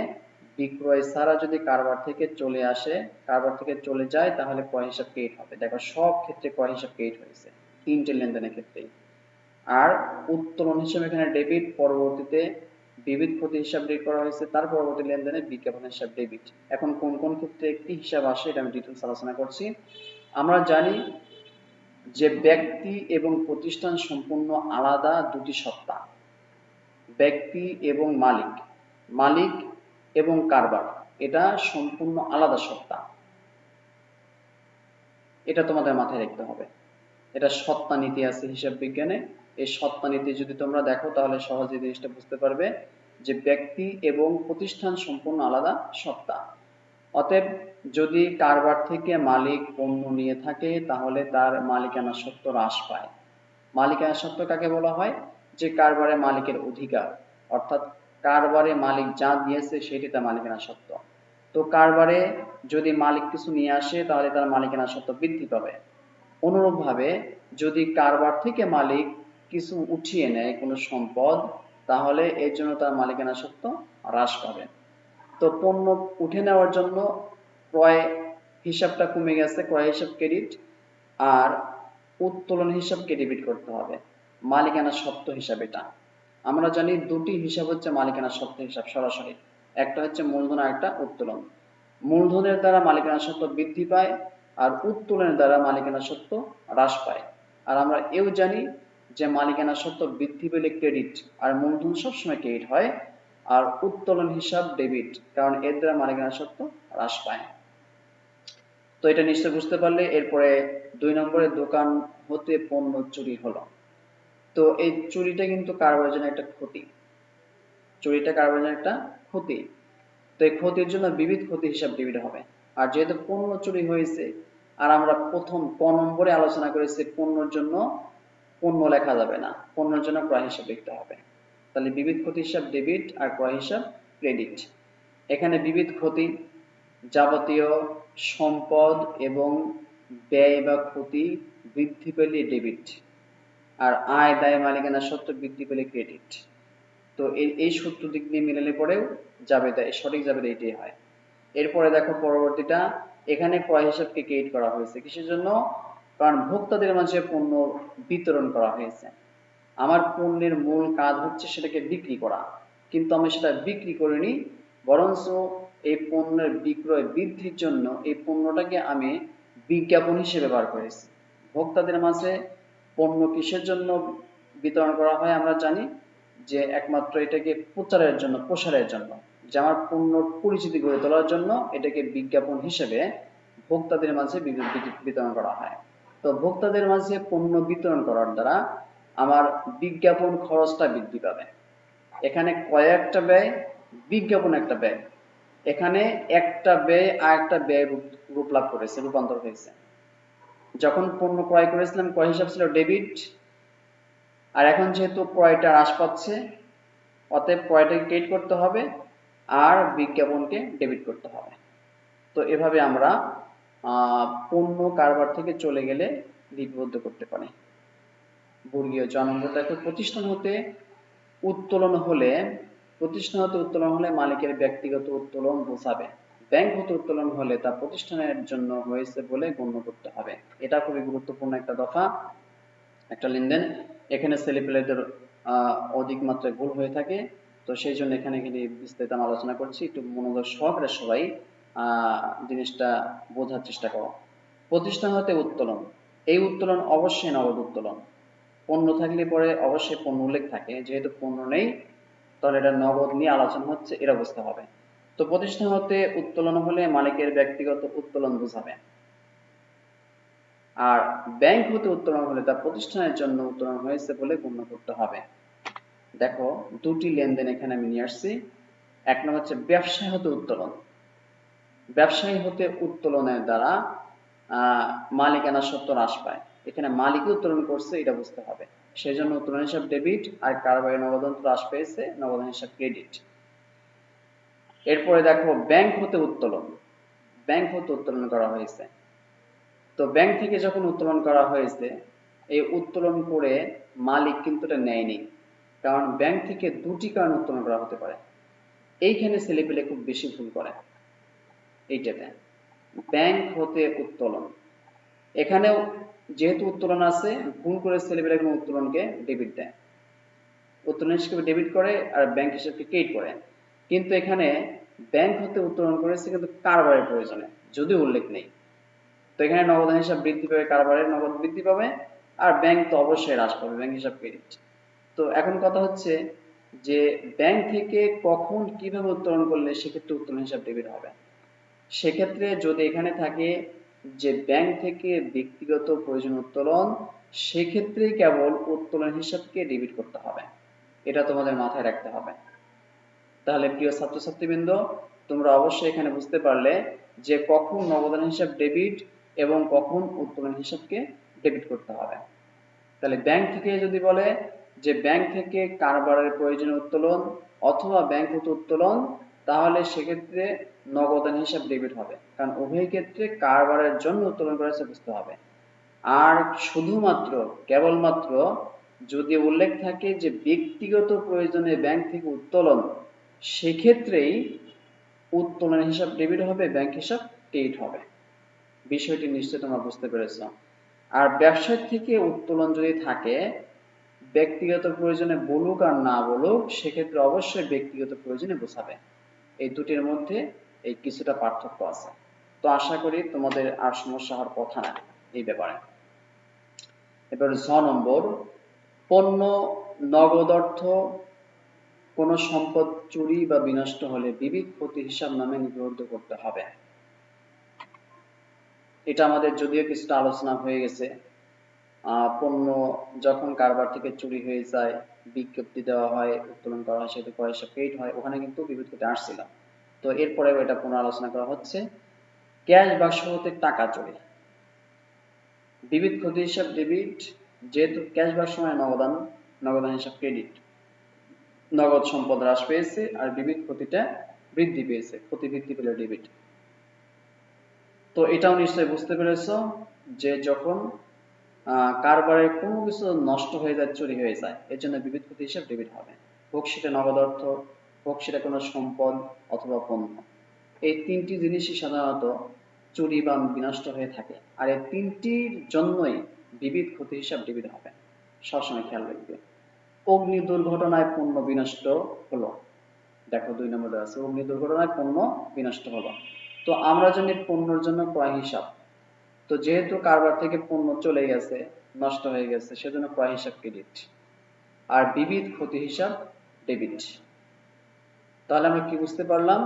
বিক্রয় ছাড়া যদি কারবার থেকে চলে আসে, কারবার থেকে চলে যায়, তাহলে ক্রয় হিসাব ক্রেডিট হবে। দেখো সব ক্ষেত্রে ক্রয় হিসাব ক্রেডিট হয়েছে, 3টে লেনদেনের ক্ষেত্রেই। আর উত্তোলন হিসাবে এখানে ডেবিট, পরবর্তীতে বিবিধ ক্ষতি হিসাব ডেবিট করা হয়েছে, তার পরবর্তী লেনদেনে বিজ্ঞাপন হিসাব ডেবিট। এখন কোন কোন ক্ষেত্রে একটি হিসাব আসে এটা আমি ডিটেলস আলোচনা করছি। আমরা জানি যে ব্যক্তি এবং প্রতিষ্ঠান সম্পূর্ণ আলাদা দুটি সত্তা। ব্যক্তি এবং মালিক, মালিক এবং কারবার, এটা সম্পূর্ণ আলাদা সত্তা। এটা তোমাদের মাথায় রাখতে হবে। এটা সত্তা নীতি আছে হিসাব বিজ্ঞানে। এই সত্তা নীতি যদি তোমরা দেখো তাহলে সহজে জিনিসটা বুঝতে পারবে যে ব্যক্তি এবং প্রতিষ্ঠান সম্পূর্ণ আলাদা সত্তা। অতএব যদি কারবার থেকে মালিক পণ্য নিয়ে থাকে তাহলে তার মালিকানা সত্ত্ব হ্রাস পায়। মালিকানা সত্ত্ব কাকে বলা হয়? যে কারবারে মালিকের অধিকার, অর্থাৎ কারবারে মালিক যা দিয়েছে সেটি তার মালিকানা সত্ত্ব। তো কারবারে যদি মালিক কিছু নিয়ে আসে তাহলে তার মালিকানা সত্ত্ব বৃদ্ধি পাবে। অনুরূপভাবে যদি কারবার থেকে মালিক কিছু উঠিয়ে নেয় কোনো সম্পদ, তাহলে এর জন্য তার মালিকানা সত্ত্ব হ্রাস পাবে। তো পণ্য উঠে নেওয়ার জন্য ক্রয় হিসাবটা কমে গেছে, ক্রয় হিসাব ক্রেডিট, আর উত্তোলন হিসাবকে ডেবিট করতে হবে। মালিকানা সত্ত্ব হিসাব এটা। আমরা জানি দুটি হিসাব হচ্ছে মালিকানা সত্ত্ব হিসাব সরাসরি, একটা হচ্ছে মূলধন আর একটা উত্তোলন। মূলধনের দ্বারা মালিকানা সত্ত্ব বৃদ্ধি পায় আর উত্তোলনের দ্বারা মালিকানা সত্ত্ব হ্রাস পায়। আর আমরা এও জানি যে মালিকানা সত্ত্ব বৃদ্ধি পেলে ক্রেডিট, আর মূলধন সবসময় ক্রেডিট হয়, আর উত্তোলন হিসাব ডেবিট, কারণ এর দ্বারা মালিকানা সত্ত্ব হ্রাস পায়। তো এটা নিশ্চয় বুঝতে পারলে। এরপরে 2 নম্বরে, দোকান হতে পণ্য চুরি হলো। তো এই চুরিটা কিন্তু কারবারের জন্য একটা ক্ষতি, চুরিটা কারবারের জন্য একটা ক্ষতি। তো এই ক্ষতির জন্য বিবিধ ক্ষতি হিসাব ডেবিট হবে। আর যেহেতু পণ্য চুরি হয়েছে, আর আমরা প্রথম ক নম্বরে আলোচনা করেছি পণ্যর জন্য পণ্য লেখা যাবে না, পণ্যের জন্য ক্রয় হিসাব লিখতে হবে। তাহলে বিবিধ ক্ষতি হিসাব ডেবিট আর ক্রয় হিসাব ক্রেডিট। এখানে বিবিধ ক্ষতি যাবতীয় সম্পদ এবং ব্যয় বা ক্ষতি বৃদ্ধি পেলে ডেবিট, আর আয় দায় মালিকানা সত্ত্ব বৃদ্ধি পেলে ক্রেডিট। তো এই সূত্র দিক দিয়ে মিলালে পরেও জাবেদা, সঠিক জাবেদা এটাই হয়। এরপরে দেখো পরবর্তীটা, এখানে ক্রয় হিসাবকে ক্রেডিট করা হয়েছে কিসের জন্য? কারণ ভোক্তাদের মাঝে পণ্য বিতরণ করা হয়েছে। আমার পণ্যের মূল কাজ হচ্ছে সেটাকে বিক্রি করা, কিন্তু আমি সেটা বিক্রি করিনি, বরঞ্চ এই পণ্যের বিক্রয় বৃদ্ধির জন্য এই পণ্যটাকে আমি বিজ্ঞাপন হিসেবে ব্যবহার করেছি। ভোক্তাদের মাঝে পণ্য কিসের জন্য বিতরণ করা হয়? আমরা জানি যে একমাত্র এটাকে প্রচারের জন্য, প্রসারের জন্য, যে আমার পণ্যর পরিচিতি গড়ে তোলার জন্য এটাকে বিজ্ঞাপন হিসেবে ভোক্তাদের মাঝে বিতরণ করা হয়। তো ভোক্তাদের মাঝে পণ্য বিতরণ করার দ্বারা আমার বিজ্ঞাপন খরচটা বৃদ্ধি পাবে। এখানে কয়েকটা ব্যয়, বিজ্ঞাপন একটা ব্যয়। এখানে একটা ব্যয় আর একটা ব্যয় রূপ লাভ করেছে, রূপান্তর হয়েছে। যখন পণ্য ক্রয় করেছিলাম ক্রয় হিসাব ছিল ডেবিট, আর এখন যেহেতু ক্রয়টা হ্রাস পাচ্ছে অতএব ক্রয়টাকে ক্রেডিট করতে হবে আর বিজ্ঞাপনকে ডেবিট করতে হবে। তো এভাবে আমরা পণ্য কারবার থেকে চলে গেলে লিপিবদ্ধ করতে পারি। বর্গীয় জ নম্বর দেখো, প্রতিষ্ঠান হতে উত্তোলন হলে প্রতিষ্ঠান হতে উত্তোলন হলে মালিকের ব্যক্তিগত উত্তোলন বোঝাবে। ব্যাংক হতে উত্তোলন হলে তা প্রতিষ্ঠানের জন্য হয়েছে বলে গণ্য করতে হবে। এটা খুবই গুরুত্বপূর্ণ একটা দফা, একটা লেনদেন। এখানে ছেলেপেলেদের অধিক মাত্রায় ভুল হয়ে থাকে, তো সেই জন্য এখানে বিস্তারিত আমি আলোচনা করছি। একটু মনোযোগ সহকারে সবাই জিনিসটা বোঝার চেষ্টা করো। প্রতিষ্ঠান হতে উত্তোলন, এই উত্তোলন অবশ্যই নগদ উত্তোলন। পণ্য থাকলে পরে অবশ্যই পণ্য উল্লেখ থাকে, যেহেতু পণ্য নেই তাহলে এটা নগদ নিয়ে আলোচনা হচ্ছে, এটা বুঝতে হবে। তো প্রতিষ্ঠান হতে উত্তোলন হলে মালিকের ব্যক্তিগত উত্তোলন বোঝাবে। আর ব্যাংক হতে উত্তোলন হলে তা প্রতিষ্ঠানের জন্য উত্তোলন হয়েছে বলে গণ্য করতে হবে। দেখো দুটি লেনদেন এখানে আমি নিয়ে আসছি। এক নম্বর হচ্ছে ব্যবসায় হতে উত্তোলন। ব্যবসায়ী হতে উত্তোলনের দ্বারা মালিকানা সত্ত্ব হ্রাস পায়। এখানে মালিকই উত্তোলন করছে এটা বুঝতে হবে, সেই জন্য উত্তোলন হিসাব ডেবিট, আর কারবারের নগদান হ্রাস পেয়েছে, নগদান হিসাব ক্রেডিট। এরপরে দেখো ব্যাংক হতে উত্তোলন। ব্যাংক হতে উত্তোলন করা হয়েছে, তো ব্যাংক থেকে যখন উত্তোলন করা হয়েছে, এই উত্তোলন করে মালিক কিন্তু এটা নেয়নি, কারণ ব্যাংক থেকে দুটি কারণ উত্তোলন করা হতে পারে। এইখানে ছেলেপেলে খুব বেশি ভুল করে এইটাতে। ব্যাংক হতে উত্তোলন, এখানেও যেহেতু উত্তোলন আছে, ভুল করে ছেলেপেলে কোনো উত্তোলনকে ডেবিট দেয়, উত্তোলন হিসেবে ডেবিট করে আর ব্যাংক হিসেবে ক্রেডিট করে। কিন্তু এখানে ব্যাংক হতে উত্তোলন করেছে কিন্তু কারবারের প্রয়োজনে, যদিও উল্লেখ নেই। তো এখানে নগদান হিসাব বৃদ্ধি পাবে, কারবারের নগদ বৃদ্ধি পাবে, আর ব্যাংক তো অবশ্যই হ্রাস পাবে, ব্যাংক হিসাব ক্রেডিট। তো এখন কথা হচ্ছে যে ব্যাংক থেকে কখন কিভাবে উত্তোলন করলে সেক্ষেত্রে উত্তোলন হিসাব ডেবিট হবে। সেক্ষেত্রে যদি এখানে থাকে যে ব্যাংক থেকে ব্যক্তিগত প্রয়োজন উত্তোলন, সেক্ষেত্রে কেবল উত্তোলন হিসাবকে ডেবিট করতে হবে, এটা তোমাদের মাথায় রাখতে হবে। তাহলে প্রিয় ছাত্রছাত্রীবৃন্দ, তোমরা অবশ্যই এখানে বুঝতে পারলে যে কখন নগদান হিসাব ডেবিট এবং কখন উত্তোলন হিসাবকে ডেবিট করতে হবে। তাহলে ব্যাংক থেকে যদি বলে যে ব্যাংক থেকে কারবারের প্রয়োজনে উত্তোলন অথবা ব্যাংক হতে উত্তোলন, তাহলে সেক্ষেত্রে নগদান হিসাব ডেবিট হবে, কারণ উভয় ক্ষেত্রে কারবারের জন্য উত্তোলন করেছে বুঝতে হবে। আর শুধুমাত্র কেবলমাত্র যদি উল্লেখ থাকে যে ব্যক্তিগত প্রয়োজনে ব্যাংক থেকে উত্তোলন, সেক্ষেত্রেই উত্তোলন হিসাব ডেবিট হবে, ব্যাংক হিসাব ক্রেডিট হবে। বিষয়টি নিশ্চয়ই তোমরা বুঝতে পেরেছ। আর ব্যবসায় থেকে উত্তোলন যদি থাকে, ব্যক্তিগত প্রয়োজনে বলুক আর না বলুক, সেক্ষেত্রে অবশ্যই ব্যক্তিগত প্রয়োজনে বোঝাবে। এই দুটির মধ্যে এই কিছুটা পার্থক্য আছে। তো আশা করি তোমাদের আর সমস্যা হওয়ার কথা না এই ব্যাপারে। এবার 6 নম্বর, পণ্য, নগদ অর্থ, কোন সম্পদ চুরি বা বিনষ্ট হলে বিবিধ ক্ষতি হিসাব নামে লিপিবদ্ধ করতে হবে। এটা আমাদের যদিও কিছুটা আলোচনা হয়ে গেছে। পণ্য যখন কারবার থেকে চুরি হয়ে যায়, বিজ্ঞপ্তি দেওয়া হয়, উত্তোলন করা হয়, সেহেতু ক্রয় হিসাব ক্রেডিট হয়, ওখানে কিন্তু বিবিধ ক্ষতি আসছিল। তো এরপরে এটা পুনরালোচনা করা হচ্ছে। ক্যাশ বাক্স হতে টাকা চুরি, বিবিধ ক্ষতি হিসাব ডেবিট, যেহেতু ক্যাশ বাক্স মানে নগদান, নগদান হিসাব ক্রেডিট। নগদ সম্পদ হ্রাস পেয়েছে আর বিবিধ ক্ষতিটা বৃদ্ধি পেয়েছে, ক্ষতি বৃদ্ধি পেলে ডেবিট। তো এটাও নিশ্চয়ই বুঝতে পেরেছ যে যখন কারবারের কোনো কিছু নষ্ট হয়ে যায়, চুরি হয়ে যায়, এর জন্য বিবিধ ক্ষতি হিসাব ডেবিট হবে। হোক সেটা নগদ অর্থ, হোক সেটা কোনো সম্পদ অথবা পণ্য, এই তিনটি জিনিসই সাধারণত চুরি বা বিনষ্ট হয়ে থাকে, আর এই তিনটির জন্যই বিবিধ ক্ষতি হিসাব ডেবিট হবে, সবসময় খেয়াল রাখবে। অগ্নি দুর্ঘটনায় পণ্য বিনষ্ট হলো, দেখো 2 নম্বরে আছে অগ্নি দুর্ঘটনায় পণ্য বিনষ্ট হলো। তো আমরা জানি পণ্যের জন্য ক্রয় হিসাব, তো যেহেতু কারবার থেকে পণ্য চলে গেছে, নষ্ট হয়ে গেছে, সেজন্য ক্রয় হিসাব ক্রেডিট, আর বিবিধ ক্ষতি হিসাব ডেবিট। তাহলে আমরা কি বুঝতে পারলাম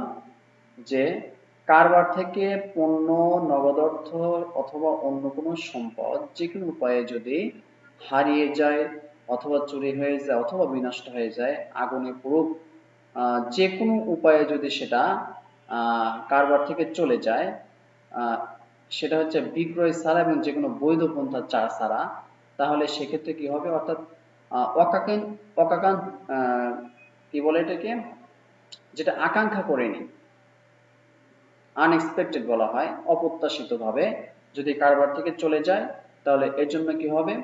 যে কারবার থেকে পণ্য, নগদ অর্থ অথবা অন্য কোনো সম্পদ যে কোনো উপায়ে যদি হারিয়ে যায় অথবা চুরি হয়ে যায় অথবা বিনষ্ট হয়ে যায়, আগুনে পুড়ুক, যে কোনো উপায়ে যদি সেটা কারবার থেকে চলে যায়, সেটা হচ্ছে বিক্রয় ছাড়া এবং যে কোনো বৈধ পন্থা ছাড়া, তাহলে সেক্ষেত্রে কি হবে, অর্থাৎ কি বলে এটাকে, যেটা আকাঙ্ক্ষা করেনি, আনএক্সপেক্টেড বলা হয়, অপ্রত্যাশিতভাবে যদি কারবার থেকে চলে যায়, তাহলে এর জন্য কি হবে,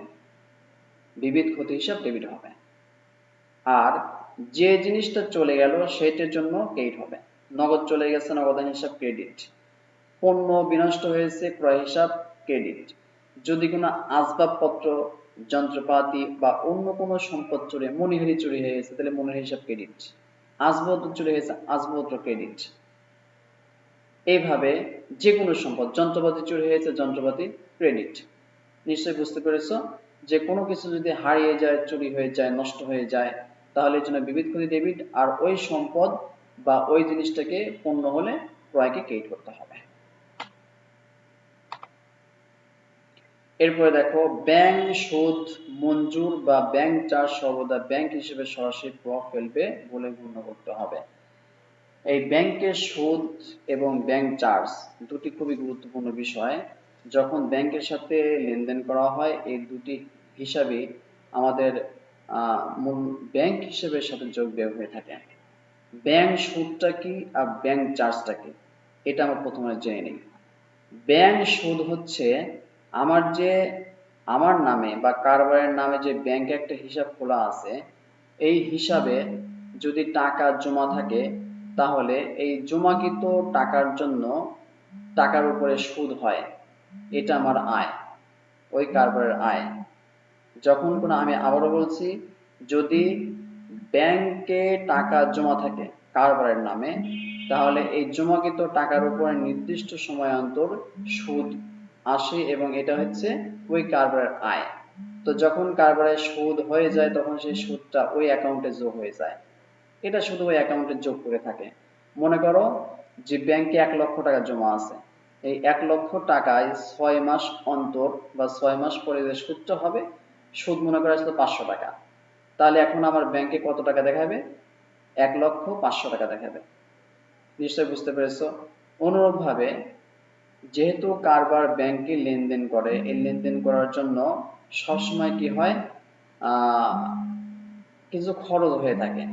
বিবিধ ক্ষতি হিসাব ডেবিট হবে। আর যে জিনিসটা চলে গেল সেটার জন্য ক্রেডিট হবে। নগদ চলে গেছে, নগদান হিসাব ক্রেডিট। পণ্য বিনষ্ট হয়েছে, ক্রয় হিসাব ক্রেডিট। যদি কোনো আসবাবপত্র, যন্ত্রপাতি বা অন্য কোনো সম্পদ চুরি, মনিহারি চুরি হয়ে গেছে, তাহলে মনিহারি হিসাব ক্রেডিট। আসবাবপত্র চুরি হয়েছে, আসবাবপত্র ক্রেডিট। এইভাবে যে কোনো সম্পদ, যন্ত্রপাতি চুরি হয়েছে, যন্ত্রপাতি ক্রেডিট। নিশ্চয়ই বুঝতে পেরেছ যে কোনো কিছু যদি হারিয়ে যায়, চুরি হয়ে যায়, নষ্ট হয়ে যায়, তাহলে এর জন্য বিবিধ ক্ষতি ডেবিট, আর ওই সম্পদ বা ওই জিনিসটাকে পণ্য হলে ক্রয়কে ক্রেডিট করতে হবে। এরপরে দেখো, ব্যাংক সুদ মঞ্জুর বা ব্যাংক চার্জ সর্বদা ব্যাংক হিসেবে সরাসরি প্রভাব ফেলবে বলে গণ্য করতে হবে। এই ব্যাংকের সুদ এবং ব্যাংক চার্জ দুটি খুবই গুরুত্বপূর্ণ বিষয়। যখন ব্যাংকের সাথে লেনদেন করা হয়, এই দুটি হিসাবে আমাদের মূল ব্যাংক হিসেবের সাথে যোগ দেওয়া হয়ে থাকে। ব্যাংক সুদটা কি আর ব্যাংক চার্জটা কি, এটা আমরা প্রথমে জেনে নিই। ব্যাংক সুদ হচ্ছে আমার নামে বা কারবারের নামে যে ব্যাংকে একটা হিসাব খোলা আছে, এই হিসাবে যদি টাকা জমা থাকে, তাহলে এই জমাকৃত টাকার জন্য টাকার উপরে সুদ হয়, এটা আমার আয়, ওই কারবারের আয়। যখন কোনো, আমি আবারও বলছি, যদি ব্যাংকে টাকা জমা থাকে কারবারের নামে, তাহলে এই জমাকৃত টাকার উপরে নির্দিষ্ট সময় অন্তর সুদ আসে এবং এটা হচ্ছে ওই কারবারের আয়। তো যখন কারবারের সুদ হয়ে যায়, তখন সেই সুদটা ওই অ্যাকাউন্টে যোগ হয়ে যায়। এটা শুধু ওই অ্যাকাউন্টে যোগ করে থাকে। মনে করো যে ব্যাংকে 1 লক্ষ টাকা জমা আছে, এই 1 লক্ষ টাকায় 6 মাস অন্তর বা 6 মাস পরে যে সুদটা হবে, সুদ মনে করা আসলে 500 টাকা। তাহলে এখন আমার ব্যাংকে কত টাকা দেখাবে? 1,05,০০০ টাকা দেখাবে। নিশ্চয় বুঝতে পেরেছ। অনুরূপভাবে যেহেতু কারবার ব্যাংকে লেনদেন করে, এই লেনদেন করার জন্য সবসময় কি হয়, কিছু খরচ হয়ে থাকে।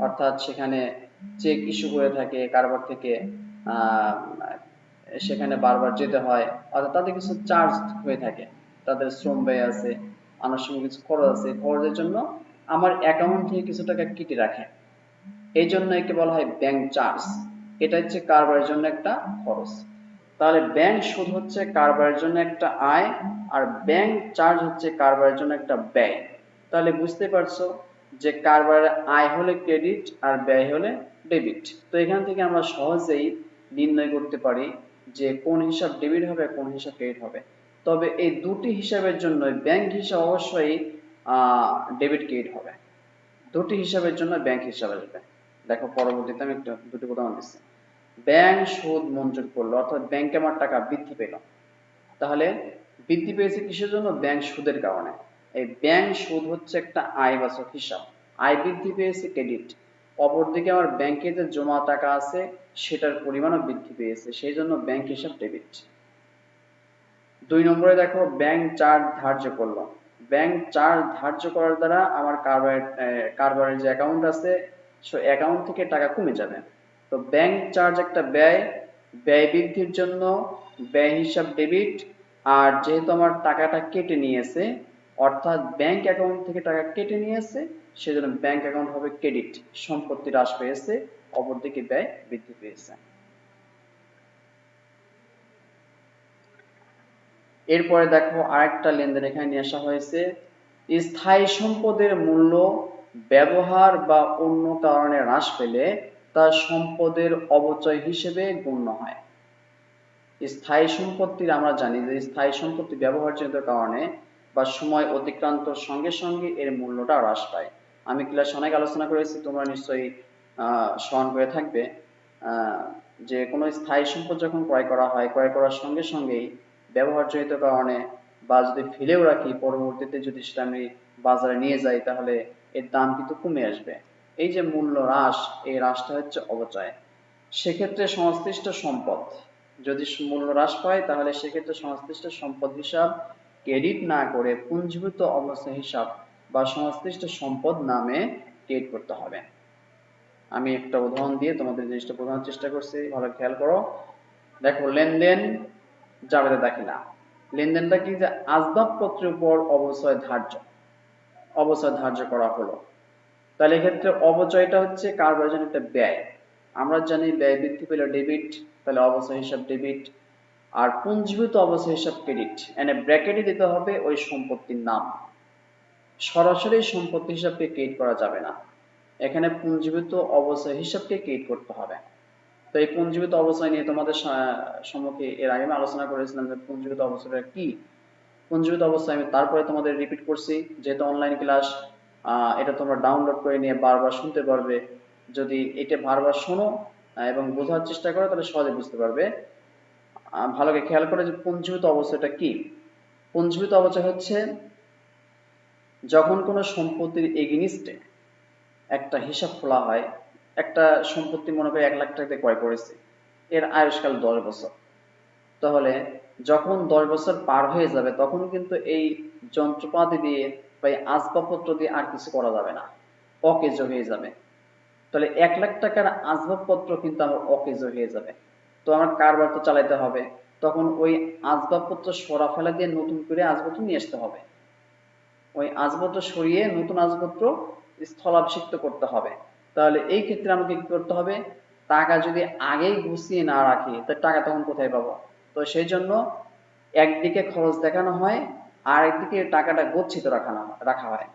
অর্থাৎ সেখানে চেক ইস্যু করে থাকে কারবার থেকে, সেখানে বারবার যেতে হয়, অর্থাৎ তাদের কিছু চার্জ হয়ে থাকে, তাদের শ্রম ব্যয় আছে, আনুষঙ্গিক কিছু খরচ আছে। খরচের জন্য আমার অ্যাকাউন্ট থেকে কিছু টাকা কেটে রাখে, এই জন্য একে বলা হয় ব্যাংক চার্জ। এটা হচ্ছে কারবারের জন্য একটা খরচ। তাহলে ব্যাংক সুদ হচ্ছে কারবারের জন্য একটা আয়, আর ব্যাংক চার্জ হচ্ছে কারবারের জন্য একটা ব্যয়। তাহলে বুঝতে পারছো যে কারবারের আয় হলে ক্রেডিট আর ব্যয় হলে ডেবিট। তো এখান থেকে আমরা সহজেই নির্ণয় করতে পারি যে কোন হিসাব ডেবিট হবে, কোন হিসাব ক্রেডিট হবে। তবে এই দুটি হিসাবের জন্য ব্যাংক হিসাব অবশ্যই ডেবিট ক্রেডিট হবে। দুটি হিসাবের জন্য ব্যাংক হিসাব আসবে। দেখো পরবর্তীতে আমি দুটি উদাহরণ দিচ্ছি। ব্যাংক সুদ মঞ্জুর করলো, অর্থাৎ ব্যাংকে আমার টাকা বৃদ্ধি পেল। তাহলে বৃদ্ধি পেয়েছে কিসের জন্য? ব্যাংক সুদের কারণে। এই ব্যাংক সুদ হচ্ছে একটা আয়বাচক হিসাব, আয় বৃদ্ধি পেয়েছে ক্রেডিট। অপরদিকে আমার ব্যাংকে যে জমা টাকা আছে সেটার পরিমাণও বৃদ্ধি পেয়েছে, সেই জন্য ব্যাংক হিসাব ডেবিট। 2 নম্বরে দেখো, ব্যাংক চার্জ ধার্য করলো। ব্যাংক চার্জ ধার্য করার দ্বারা আমার কারবারের যে অ্যাকাউন্ট আছে, সে অ্যাকাউন্ট থেকে টাকা কমে যাবে। তো ব্যাংক চার্জ একটা ব্যয়, ব্যয় বৃদ্ধির জন্য ব্যয় হিসাব ডেবিট। আর যেহেতু আমার টাকাটা কেটে নিয়েছে, অর্থাৎ ব্যাংক অ্যাকাউন্ট থেকে টাকা কেটে নিয়েছে, সেজন্য ব্যাংক অ্যাকাউন্ট হবে ক্রেডিট, সম্পত্তি হ্রাস পেয়েছে, অপরদিকে ব্যয় বৃদ্ধি পেয়েছে। এরপরে দেখো আরেকটা লেনদেন এখানে নিয়ে আসা হয়েছে। স্থায়ী সম্পদের মূল্য ব্যবহার বা অন্য কারণে হ্রাস পেলে তা সম্পদের অপচয় হিসেবে গণ্য হয়। স্থায়ী সম্পত্তির আমরা জানি যে স্থায়ী সম্পত্তি ব্যবহারজনিত কারণে বা সময় অতিক্রান্তর সঙ্গে সঙ্গে এর মূল্যটা হ্রাস পায়। আমি ক্লাসে অনেক আলোচনা করেছি, তোমরা নিশ্চয়ই স্মরণ করে থাকবে যে কোনো স্থায়ী সম্পদ যখন ক্রয় করা হয়, ক্রয় করার সঙ্গে সঙ্গেই ব্যবহারজনিত কারণে বা যদি ফেলেও রাখি, পরবর্তীতে যদি সেটা আমি বাজারে নিয়ে যাই, তাহলে এর দাম কিন্তু কমে আসবে। এই যে মূল্য হ্রাস, এই হ্রাসটা হচ্ছে অপচয়। সেক্ষেত্রে সংশ্লিষ্ট সম্পদ যদি মূল্য হ্রাস পায়, তাহলে সেক্ষেত্রে সংশ্লিষ্ট সম্পদ হিসাব ক্রেডিট না করে পুঞ্জীভূত অবস্থা হিসাব বা সংশ্লিষ্ট সম্পদ নামে ক্রেডিট করতে হবে। আমি একটা উদাহরণ দিয়ে তোমাদের জিনিসটা বোঝানোর চেষ্টা করছি, ভালো খেয়াল করো। দেখো, লেনদেন জাবেদা দাখিলা। লেনদেনটা কি? যে আসবাবপত্রের উপর অবচয় ধার্য করা হলো। তাহলে এক্ষেত্রে অবচয়টা হচ্ছে কারবারের জন্য একটা ব্যয়। আমরা জানি ব্যয় বৃদ্ধি পেলে ডেবিট, তাহলে অবচয় হিসাব ডেবিট। আর পুঞ্জীভূত অবচয় হিসাব ক্রেডিট। এনে ব্র্যাকেটে দিতে হবে ওই সম্পত্তির নাম, সরাসরি সম্পত্তি হিসাবকে ক্রিয়েট করা যাবে না, এখানে পুঞ্জীভূত অবচয় হিসাবকে ক্রিয়েট করতে হবে। তো এই পুঞ্জীভূত অবচয় নিয়ে তোমাদের সম্মুখে এর আগে আমি আলোচনা করেছিলাম যে পুঞ্জীভূত অবচয়টা কি। পুঞ্জীভূত অবস্থায় আমি তারপরে তোমাদের রিপিট করছি, যেহেতু অনলাইন ক্লাস, এটা তোমরা ডাউনলোড করে নিয়ে বারবার শুনতে পারবে। যদি এটা বারবার শোনো এবং বোঝার চেষ্টা করো তাহলে সহজে বুঝতে পারবে। ভালো করে খেয়াল করে যে পুঞ্জীভূত অবস্থাটা কি। পুঞ্জীভূত অবচয় হচ্ছে যখন কোনো সম্পত্তির এগেইনস্টে একটা হিসাব খোলা হয়। একটা সম্পত্তি মনে করে 1 লাখ টাকাতে ক্রয় করেছে, এর আয়ুষ্কাল 10 বছর। তাহলে যখন 10 বছর পার হয়ে যাবে তখন কিন্তু এই যন্ত্রপাতি দিয়ে বা এই আসবাবপত্র দিয়ে আর কিছু করা যাবে না, অকেজো হয়ে যাবে। তাহলে 1 লাখ টাকার আসবাবপত্র কিন্তু আমার অকেজো হয়ে যাবে। তো আমার কারবার তো চালাইতে হবে, তখন ওই আসবাবপত্র সরা ফেলা দিয়ে নতুন করে আসবাবপত্র নিয়ে আসতে হবে। ওই আসবাবপত্র সরিয়ে নতুন আসবাবপত্র স্থলাভিষিক্ত করতে হবে। তাহলে এই ক্ষেত্রে আমাকে কি করতে হবে, টাকা যদি আগেই গুছিয়ে না রাখি তাহলে টাকা তখন কোথায় পাবো। তো সেই জন্য একদিকে খরচ দেখানো হয়, আর একদিকে টাকাটা গচ্ছিত রাখা হয়।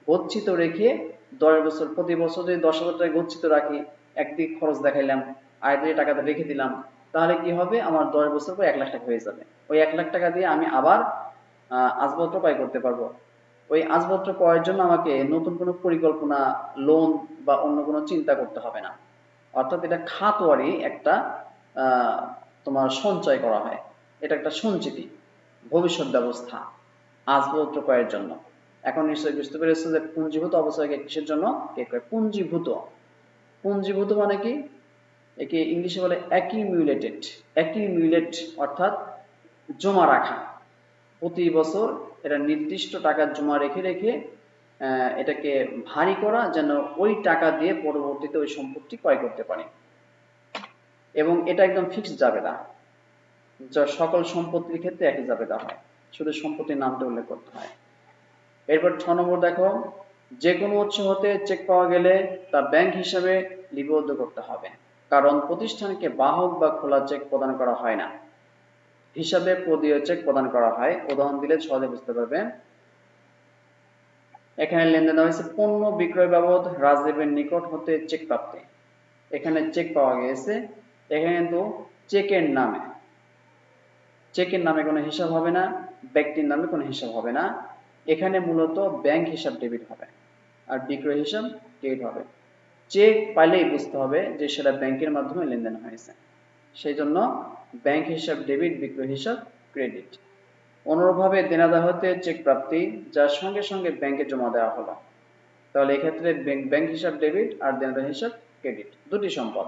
গচ্ছিত রেখে 10 বছর, প্রতি বছর যদি 10,000 টাকা গচ্ছিত রাখি, একদিকে খরচ দেখাইলাম আর একদিকে টাকাটা রেখে দিলাম, তাহলে কি হবে, আমার 10 বছর পর 1 লাখ টাকা হয়ে যাবে। ওই 1 লাখ টাকা দিয়ে আমি আবার আসবাবপত্র ক্রয় করতে পারবো। ওই আসবাবপত্র ক্রয়ের জন্য আমাকে নতুন কোনো পরিকল্পনা, লোন বা অন্য কোনো চিন্তা করতে হবে না। অর্থাৎ এটা খাতওয়ারি একটা আহ, তোমার সঞ্চয় করা হয়, এটা একটা সঞ্চিতি, ভবিষ্যৎ ব্যবস্থা আসবাবপত্র ক্রয়ের জন্য। এখন নিশ্চয়ই বুঝতে পেরেছো যে পুঞ্জীভূত অবস্থাকে কিসের জন্য ক্রয় করে। পুঞ্জীভূত, পুঞ্জীভূত মানে কি, একে ইংলিশে বলে অ্যাকিউমুলেটেড। অ্যাকিউমুলেট অর্থাৎ জমা রাখা, প্রতি বছর এটা নির্দিষ্ট টাকা জমা রেখে রেখে এটাকে ভারী করা, যেন ওই টাকা দিয়ে পরবর্তীতে ওই সম্পত্তি ক্রয় করতে পারে। এবং এটা একদম ফিক্সড জাবেদা, যা সকল সম্পত্তির ক্ষেত্রে একই জাবেদা হয়, শুধু সম্পত্তির নামটা উল্লেখ করতে হয়। এরপর 6 নম্বর দেখো, যে কোনো উৎস হতে চেক পাওয়া গেলে তা ব্যাংক হিসাবে লিপিবদ্ধ করতে হবে, কারণ প্রতিষ্ঠানকে বাহক বা খোলা চেক প্রদান করা হয় না, হিসাবে প্রদীয় চেক প্রদান করা হয়। উদাহরণ দিলে সহজে বুঝতে পারবে। এখানে লেনদেন হয়েছে পণ্য বিক্রয় বাবদ রাজীবের নিকট হতে চেক প্রাপ্তি। এখানে চেক পাওয়া গিয়েছে, এখানে কিন্তু চেকের নামে, চেকের নামে কোনো হিসাব হবে না, ব্যক্তির নামে কোনো হিসাব হবে না। এখানে মূলত ব্যাংক হিসাব ডেবিট হবে আর বিক্রয় হিসাব ক্রেডিট হবে। চেক পাইলেই বুঝতে হবে যে সেটা ব্যাংকের মাধ্যমে লেনদেন হয়েছে, সেই জন্য ব্যাংক হিসাব ডেবিট, বিক্রয় হিসাব ক্রেডিট। অনুরূপভাবে দেনাদার হতে চেক প্রাপ্তি, যার সঙ্গে সঙ্গে ব্যাংকে জমা দেওয়া হলো। তাহলে এক্ষেত্রে ব্যাংক হিসাব ডেবিট আর দেনাদার হিসাব ক্রেডিট, দুটি সম্পদ।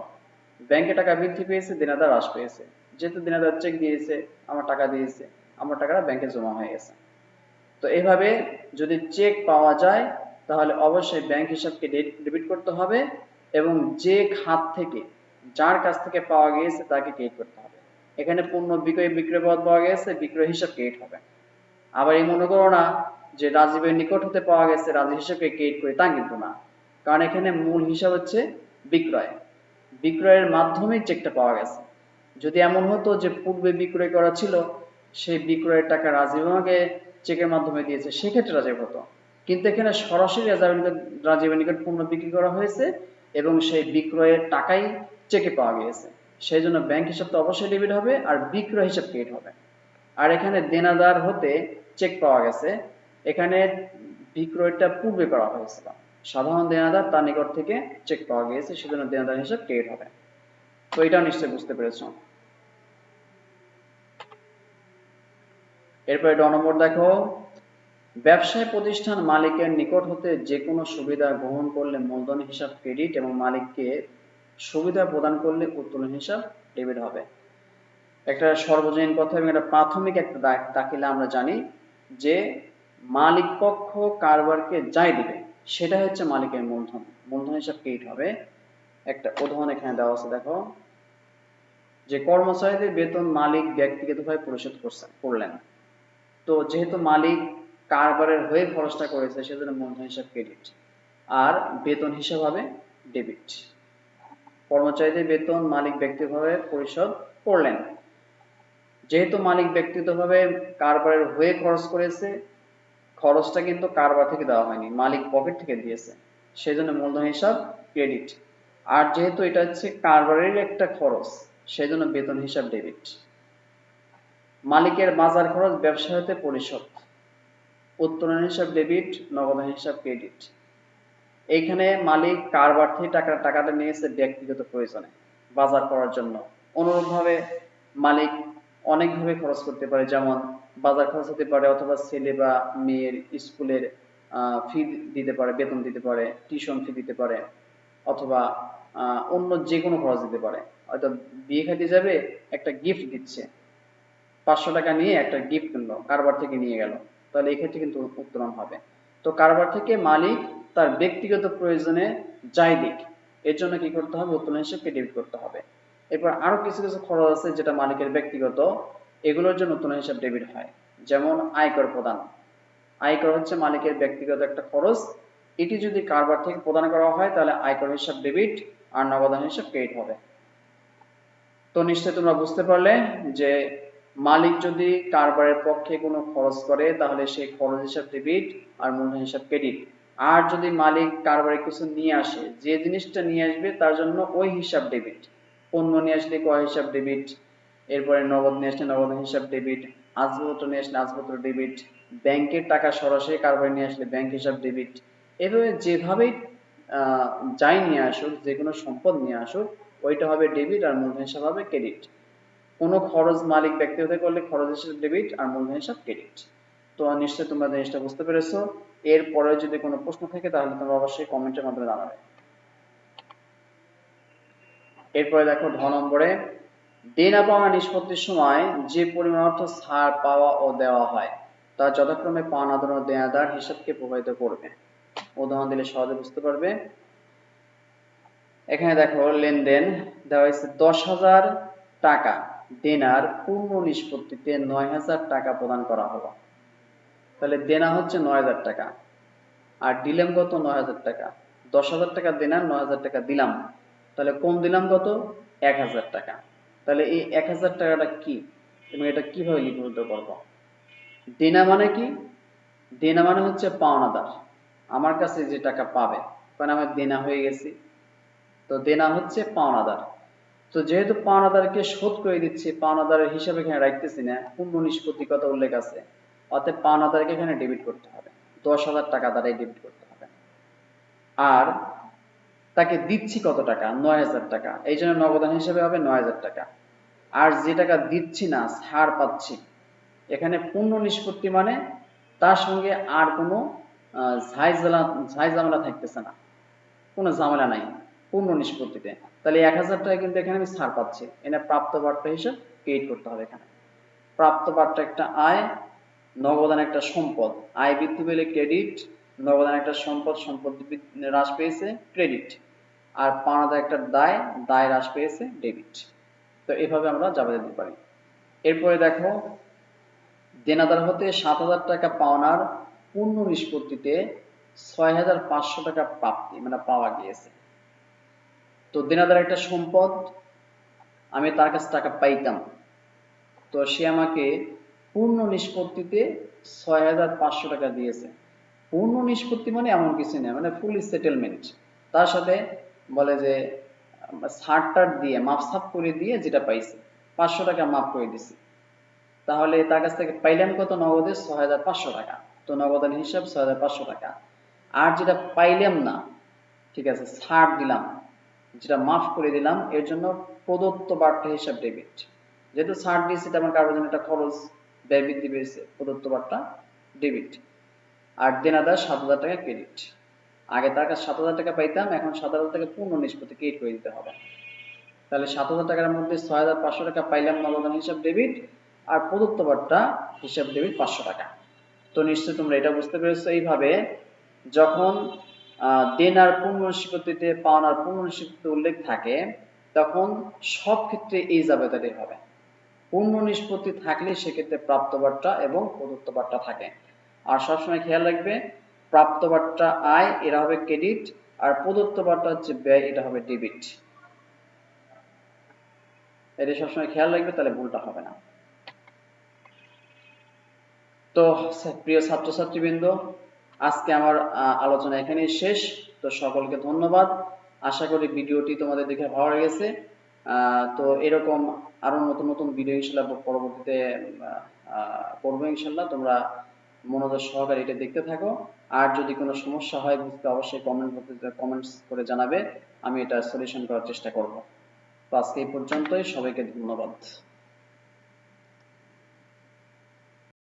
ব্যাংকে টাকা বৃদ্ধি পেয়েছে, দেনাদার হ্রাস পেয়েছে। যেহেতু দেনাদার চেক দিয়েছে, আমার টাকা দিয়েছে, আমার টাকাটা ব্যাংকে জমা হয়ে গেছে। তো এইভাবে যদি চেক পাওয়া যায় তাহলে অবশ্যই ব্যাংক হিসাবকে ডেবিট করতে হবে এবং যে খাত থেকে, যার কাছ থেকে পাওয়া গিয়েছে তাকে ক্রেডিট করতে হবে। এখানে পণ্য বিক্রয় বাবদ পাওয়া গেছে, বিক্রয় হিসাব ক্রেডিট হবে। আবার এই মনে করো না যে রাজীবের নিকট হতে পাওয়া গেছে, রাজীব হিসাবকে ক্রেডিট করে, তা কিন্তু না। কারণ এখানে মূল হিসাব হচ্ছে বিক্রয়, বিক্রয়ের মাধ্যমেই চেকটা পাওয়া গেছে। যদি এমন হতো যে পূর্বে বিক্রয় করা ছিল, সেই বিক্রয়ের টাকা রাজীব আমাকে চেকের মাধ্যমে দিয়েছে, সেক্ষেত্রে রাজীব হতো। কিন্তু এখানে সরাসরি রাজীবের নিকট পণ্য বিক্রি করা হয়েছে এবং সেই বিক্রয়ের টাকাই চেকে পাওয়া গিয়েছে, সেই জন্য ব্যাংক হিসাব তো অবশ্যই ডেবিট হবে আর বিক্রয় হিসাব ক্রেডিট হবে। আর এখানে দেনাদার হতে চেক পাওয়া গেছে, এখানে বিক্রয়টা পূর্বে করা হয়েছিল, সাধারণ দেনাদার তার নিকট থেকে চেক পাওয়া গিয়েছে, সেজন্য দেনাদার হিসাব ক্রেডিট হবে। তো এটাও নিশ্চয়ই বুঝতে পেরেছো। এরপরে 9 নম্বর দেখো, ব্যবসায় প্রতিষ্ঠান মালিকের নিকট হতে যে কোনো সুবিধা গ্রহণ করলে মূলধন হিসাব ক্রেডিট এবং মালিককে সুবিধা প্রদান করলে উত্তোলন হিসাব ডেবিট হবে। একটা সর্বজনীন কথা এবং একটা প্রাথমিক একটা দাখিলা আমরা জানি যে মালিক পক্ষ কারবারকে যাই দিবে সেটা হচ্ছে মালিকের মূলধন, মূলধন হিসাব ক্রেডিট হবে। একটা উদাহরণ এখানে দেওয়া আছে দেখো, যে কর্মচারীদের বেতন মালিক ব্যক্তিগতভাবে পরিশোধ করলেন। তো যেহেতু মালিক কারবারের হয়ে খরচটা করেছে সেজন্য মূলধন হিসাব ক্রেডিট। আর বেতন হিসাব হবে ডেবিট। কর্মচারীদের বেতন মালিক ব্যক্তিগতভাবে পরিশোধ করলেন। যেহেতু মালিক ব্যক্তিগতভাবে কারবারের হয়ে খরচ করেছে, খরচটা কিন্তু কারবার থেকে দেওয়া হয়নি, মালিক পকেট থেকে দিয়েছে, সেই জন্য মূলধন হিসাব ক্রেডিট। আর যেহেতু এটা হচ্ছে কারবারের একটা খরচ, সেই জন্য বেতন হিসাব ডেবিট। মালিকের বাজার খরচ ব্যবসা হতে পরিশোধ, উত্তোলন হিসাব ডেবিট, নগদান হিসাব ক্রেডিট। এইখানে মালিক কারবার থেকে টাকাটা নিয়েছে ব্যক্তিগত প্রয়োজনে বাজার করার জন্য। অনুরূপভাবে মালিক অনেকভাবে খরচ করতে পারে, যেমন বাজার খরচ হতে পারে, অথবা ছেলে বা মেয়ের স্কুলের ফি দিতে পারে, বেতন দিতে পারে, টিউশন ফি দিতে পারে, অথবা অন্য যে কোনো খরচ দিতে পারে। হয়তো বিয়ে খাইতে যাবে, একটা গিফট দিচ্ছে, 500 টাকা নিয়ে একটা গিফট কিনলো, কারবার থেকে নিয়ে গেল, তাহলে এক্ষেত্রে কিন্তু উত্তোলন হবে। তো কারবার থেকে মালিক তার ব্যক্তিগত প্রয়োজনে যাই দিক, এর জন্য কি করতে হবে, উত্তোলন হিসেবকে ডেবিট করতে হবে। এরপর আরো কিছু কিছু খরচ আছে যেটা মালিকের ব্যক্তিগত, এগুলোর জন্য উত্তোলন হিসাব ডেবিট হয়। যেমন আয়কর প্রদান, আয়কর হচ্ছে মালিকের ব্যক্তিগত একটা খরচ, এটি যদি কারবার থেকে প্রদান করা হয় তাহলে আয়কর হিসাব ডেবিট আর নগদান হিসাব ক্রেডিট হবে। তো নিশ্চয়ই তোমরা বুঝতে পারলে যে মালিক যদি কারবারের পক্ষে কোনো খরচ করে তাহলে সেই খরচ হিসাব ডেবিট আর মূলধন হিসাব ক্রেডিট। আর যদি মালিক কারবারে কিছু নিয়ে আসে, যে জিনিসটা নিয়ে আসবে তার জন্য ওই হিসাব ডেবিট, পণ্য নিয়ে আসলে ক্রয় হিসাব ডেবিট, এরপরে নগদ নিয়ে আসলে নগদ হিসাব ডেবিট, আসবাবপত্র নিয়ে আসলে আসবাবপত্র ডেবিট, ব্যাংকের টাকা সরাসরি কারবারে নিয়ে আসলে ব্যাংক হিসাব ডেবিট। এভাবে যেভাবেই যাই নিয়ে আসুক, যে কোনো সম্পদ নিয়ে আসুক, ওইটা হবে ডেবিট আর মূলধন হিসাব হবে ক্রেডিট। কোনো খরচ মালিক ব্যক্তিগত করলে খরচ হিসাব ডেবিট আর মূলধন হিসাব ক্রেডিট। তো নিশ্চয়ই তোমরা জিনিসটা বুঝতে পেরেছো। এরপরে যদি কোনো প্রশ্ন থাকে তাহলে তোমরা অবশ্যই কমেন্টের মাধ্যমে জানাবে। এরপরে দেখো 10 নম্বরে, দেনা পাওনা নিষ্পত্তির সময় যে পরিমাণ অর্থ ছাড় পাওয়া ও দেওয়া হয় তা যথাক্রমে পাওনাদার ও দেনাদার হিসাবকে প্রভাবিত করবে। উদাহরণ দিলে সহজে বুঝতে পারবে। এখানে দেখো লেনদেন দেওয়া হয়েছে 10,000 টাকা দেনার পূর্ণ নিষ্পত্তিতে 9,000 টাকা প্রদান করা হলো। তাহলে দেনা হচ্ছে 9,000 টাকা আর দিলাম কত, 9,000 টাকা। 10,000 টাকা দেনা, 9,000 টাকা দিলাম, তাহলে কম দিলাম কত, 1,000 টাকা। তাহলে এই 1,000 টাকাটা কি এবং এটা কিভাবে লিপিবদ্ধ করবো? দেনা মানে কি? দেনা মানে হচ্ছে পাওনাদার, আমার কাছে যে টাকা পাবে, কারণ আমার দেনা হয়ে গেছি, তো দেনা হচ্ছে পাওনাদার। তো যেহেতু পাওনাদারকে শোধ করে দিচ্ছি, পাওনাদারের হিসাবে এখানে রাখতেছি না, পূর্ণ নিষ্পত্তি কথা উল্লেখ আছে, অতএব পাওনাদারকে এখানে ডেবিট করতে হবে, 10,000 টাকা দ্বারাই ডেবিট করতে হবে। আর তাকে দিচ্ছি কত টাকা, 9,000 টাকা, এই জন্য নগদান হিসাবে হবে 9,000 টাকা। আর যে টাকা দিচ্ছি না, ছাড় পাচ্ছি, এখানে পূর্ণ নিষ্পত্তি মানে তার সঙ্গে আর কোনো ঝামেলা থাকতেছে না, কোনো ঝামেলা নাই পূর্ণ নিষ্পত্তিতে। তাহলে 1,000 টাকা কিন্তু এখানে আমি ছাড় পাচ্ছি, এখানে প্রাপ্ত বার্তা হিসাব ক্রিয়েট করতে হবে। এখানে প্রাপ্ত বার্তা একটা আয়, নগদান একটা সম্পদ, আয় বৃদ্ধি পেলে ক্রেডিট, নগদান একটা সম্পদ, সম্পদ হ্রাস পেয়েছে ক্রেডিট, আর পাওনাদার একটা দায়, দায় হ্রাস পেয়েছে ডেবিট। তো এভাবে আমরা যাবে দিতে পারি। এরপরে দেখো, দেনাদার হতে 7,000 টাকা পাওনার পূর্ণ নিষ্পত্তিতে 6,500 টাকা প্রাপ্তি মানে পাওয়া গিয়েছে। তো দেনাদার একটা সম্পদ, আমি তার কাছে টাকা পাইতাম, তো সে আমাকে পূর্ণ নিষ্পত্তিতে 6,500 টাকা দিয়েছে। পূর্ণ নিষ্পত্তি মানে এমন কিছু না, মানে ফুলি সেটেলমেন্ট। তার সাথে বলে যে ছাড় দিয়ে মাপসাপ করে দিয়ে যেটা পাইছে, 500 টাকা মাপ করে দিছি, তাহলে তার কাছ থেকে পাইলাম কত, নগদে 6,500 টাকা। তো নগদান হিসাব 6,500 টাকা। আর যেটা পাইলাম না, ঠিক আছে, ছাড় দিলাম, যেটা মাফ করে দিলাম, এর জন্য প্রদত্ত বার্তা হিসাব ডেবিট। যেহেতু ছাড় দিয়েছি তেমন কারোর জন্য একটা খরচ, ব্যয় বৃদ্ধি পেয়েছে, প্রদত্ত বার্তা ডেবিট। আর দেনাদার 7,000 টাকা ক্রেডিট। আগে তার কাছে 7,000 টাকা পাইতাম, এখন 7,000 টাকা পূর্ণ নিষ্পত্তি ক্রেডিট করে দিতে হবে। তাহলে 7,000 টাকার মধ্যে 6,500 টাকা পাইলাম নগদান হিসাব ডেবিট, আর প্রদত্ত বার্তা হিসাব ডেবিট 500 টাকা। তো নিশ্চয়ই তোমরা এটা বুঝতে পেরেছো। এইভাবে যখন দেনার পূর্ণ নিষ্পত্তিতে পাওনার পূর্ণ নিষ্পত্তিতে উল্লেখ থাকে, তখন সব ক্ষেত্রে এই জাবেদাটি হবে। পূর্ণ নিষ্পত্তি থাকলে সেক্ষেত্রে প্রাপ্ত বার্তা এবং প্রদত্ত বার্তা থাকে। আর সবসময় খেয়াল রাখবে, প্রাপ্ত বার্তা আয়, এটা হবে ক্রেডিট, আর প্রদত্ত বার্তা হচ্ছে ব্যয়, এটা হবে ডেবিট। এটা সবসময় খেয়াল রাখবে, তাহলে ভুলটা হবে না। তো প্রিয় ছাত্রছাত্রীবৃন্দ, আজকে আমার আলোচনা এখানেই শেষ। তো সকলকে ধন্যবাদ। আশা করি ভিডিওটি তোমাদের দেখে ভালো লেগেছে। তো এরকম আরো নতুন নতুন ভিডিও ইনশাল্লাহ পরবর্তীতে করবো ইনশাল্লাহ। তোমরা মনোযোগ সহকারে এটা দেখতে থাকো। আর যদি কোনো সমস্যা হয় বুঝতে, অবশ্যই কমেন্টস করে জানাবে, আমি এটা সলিউশন করার চেষ্টা করব। তো আজকে এই পর্যন্তই, সবাইকে ধন্যবাদ।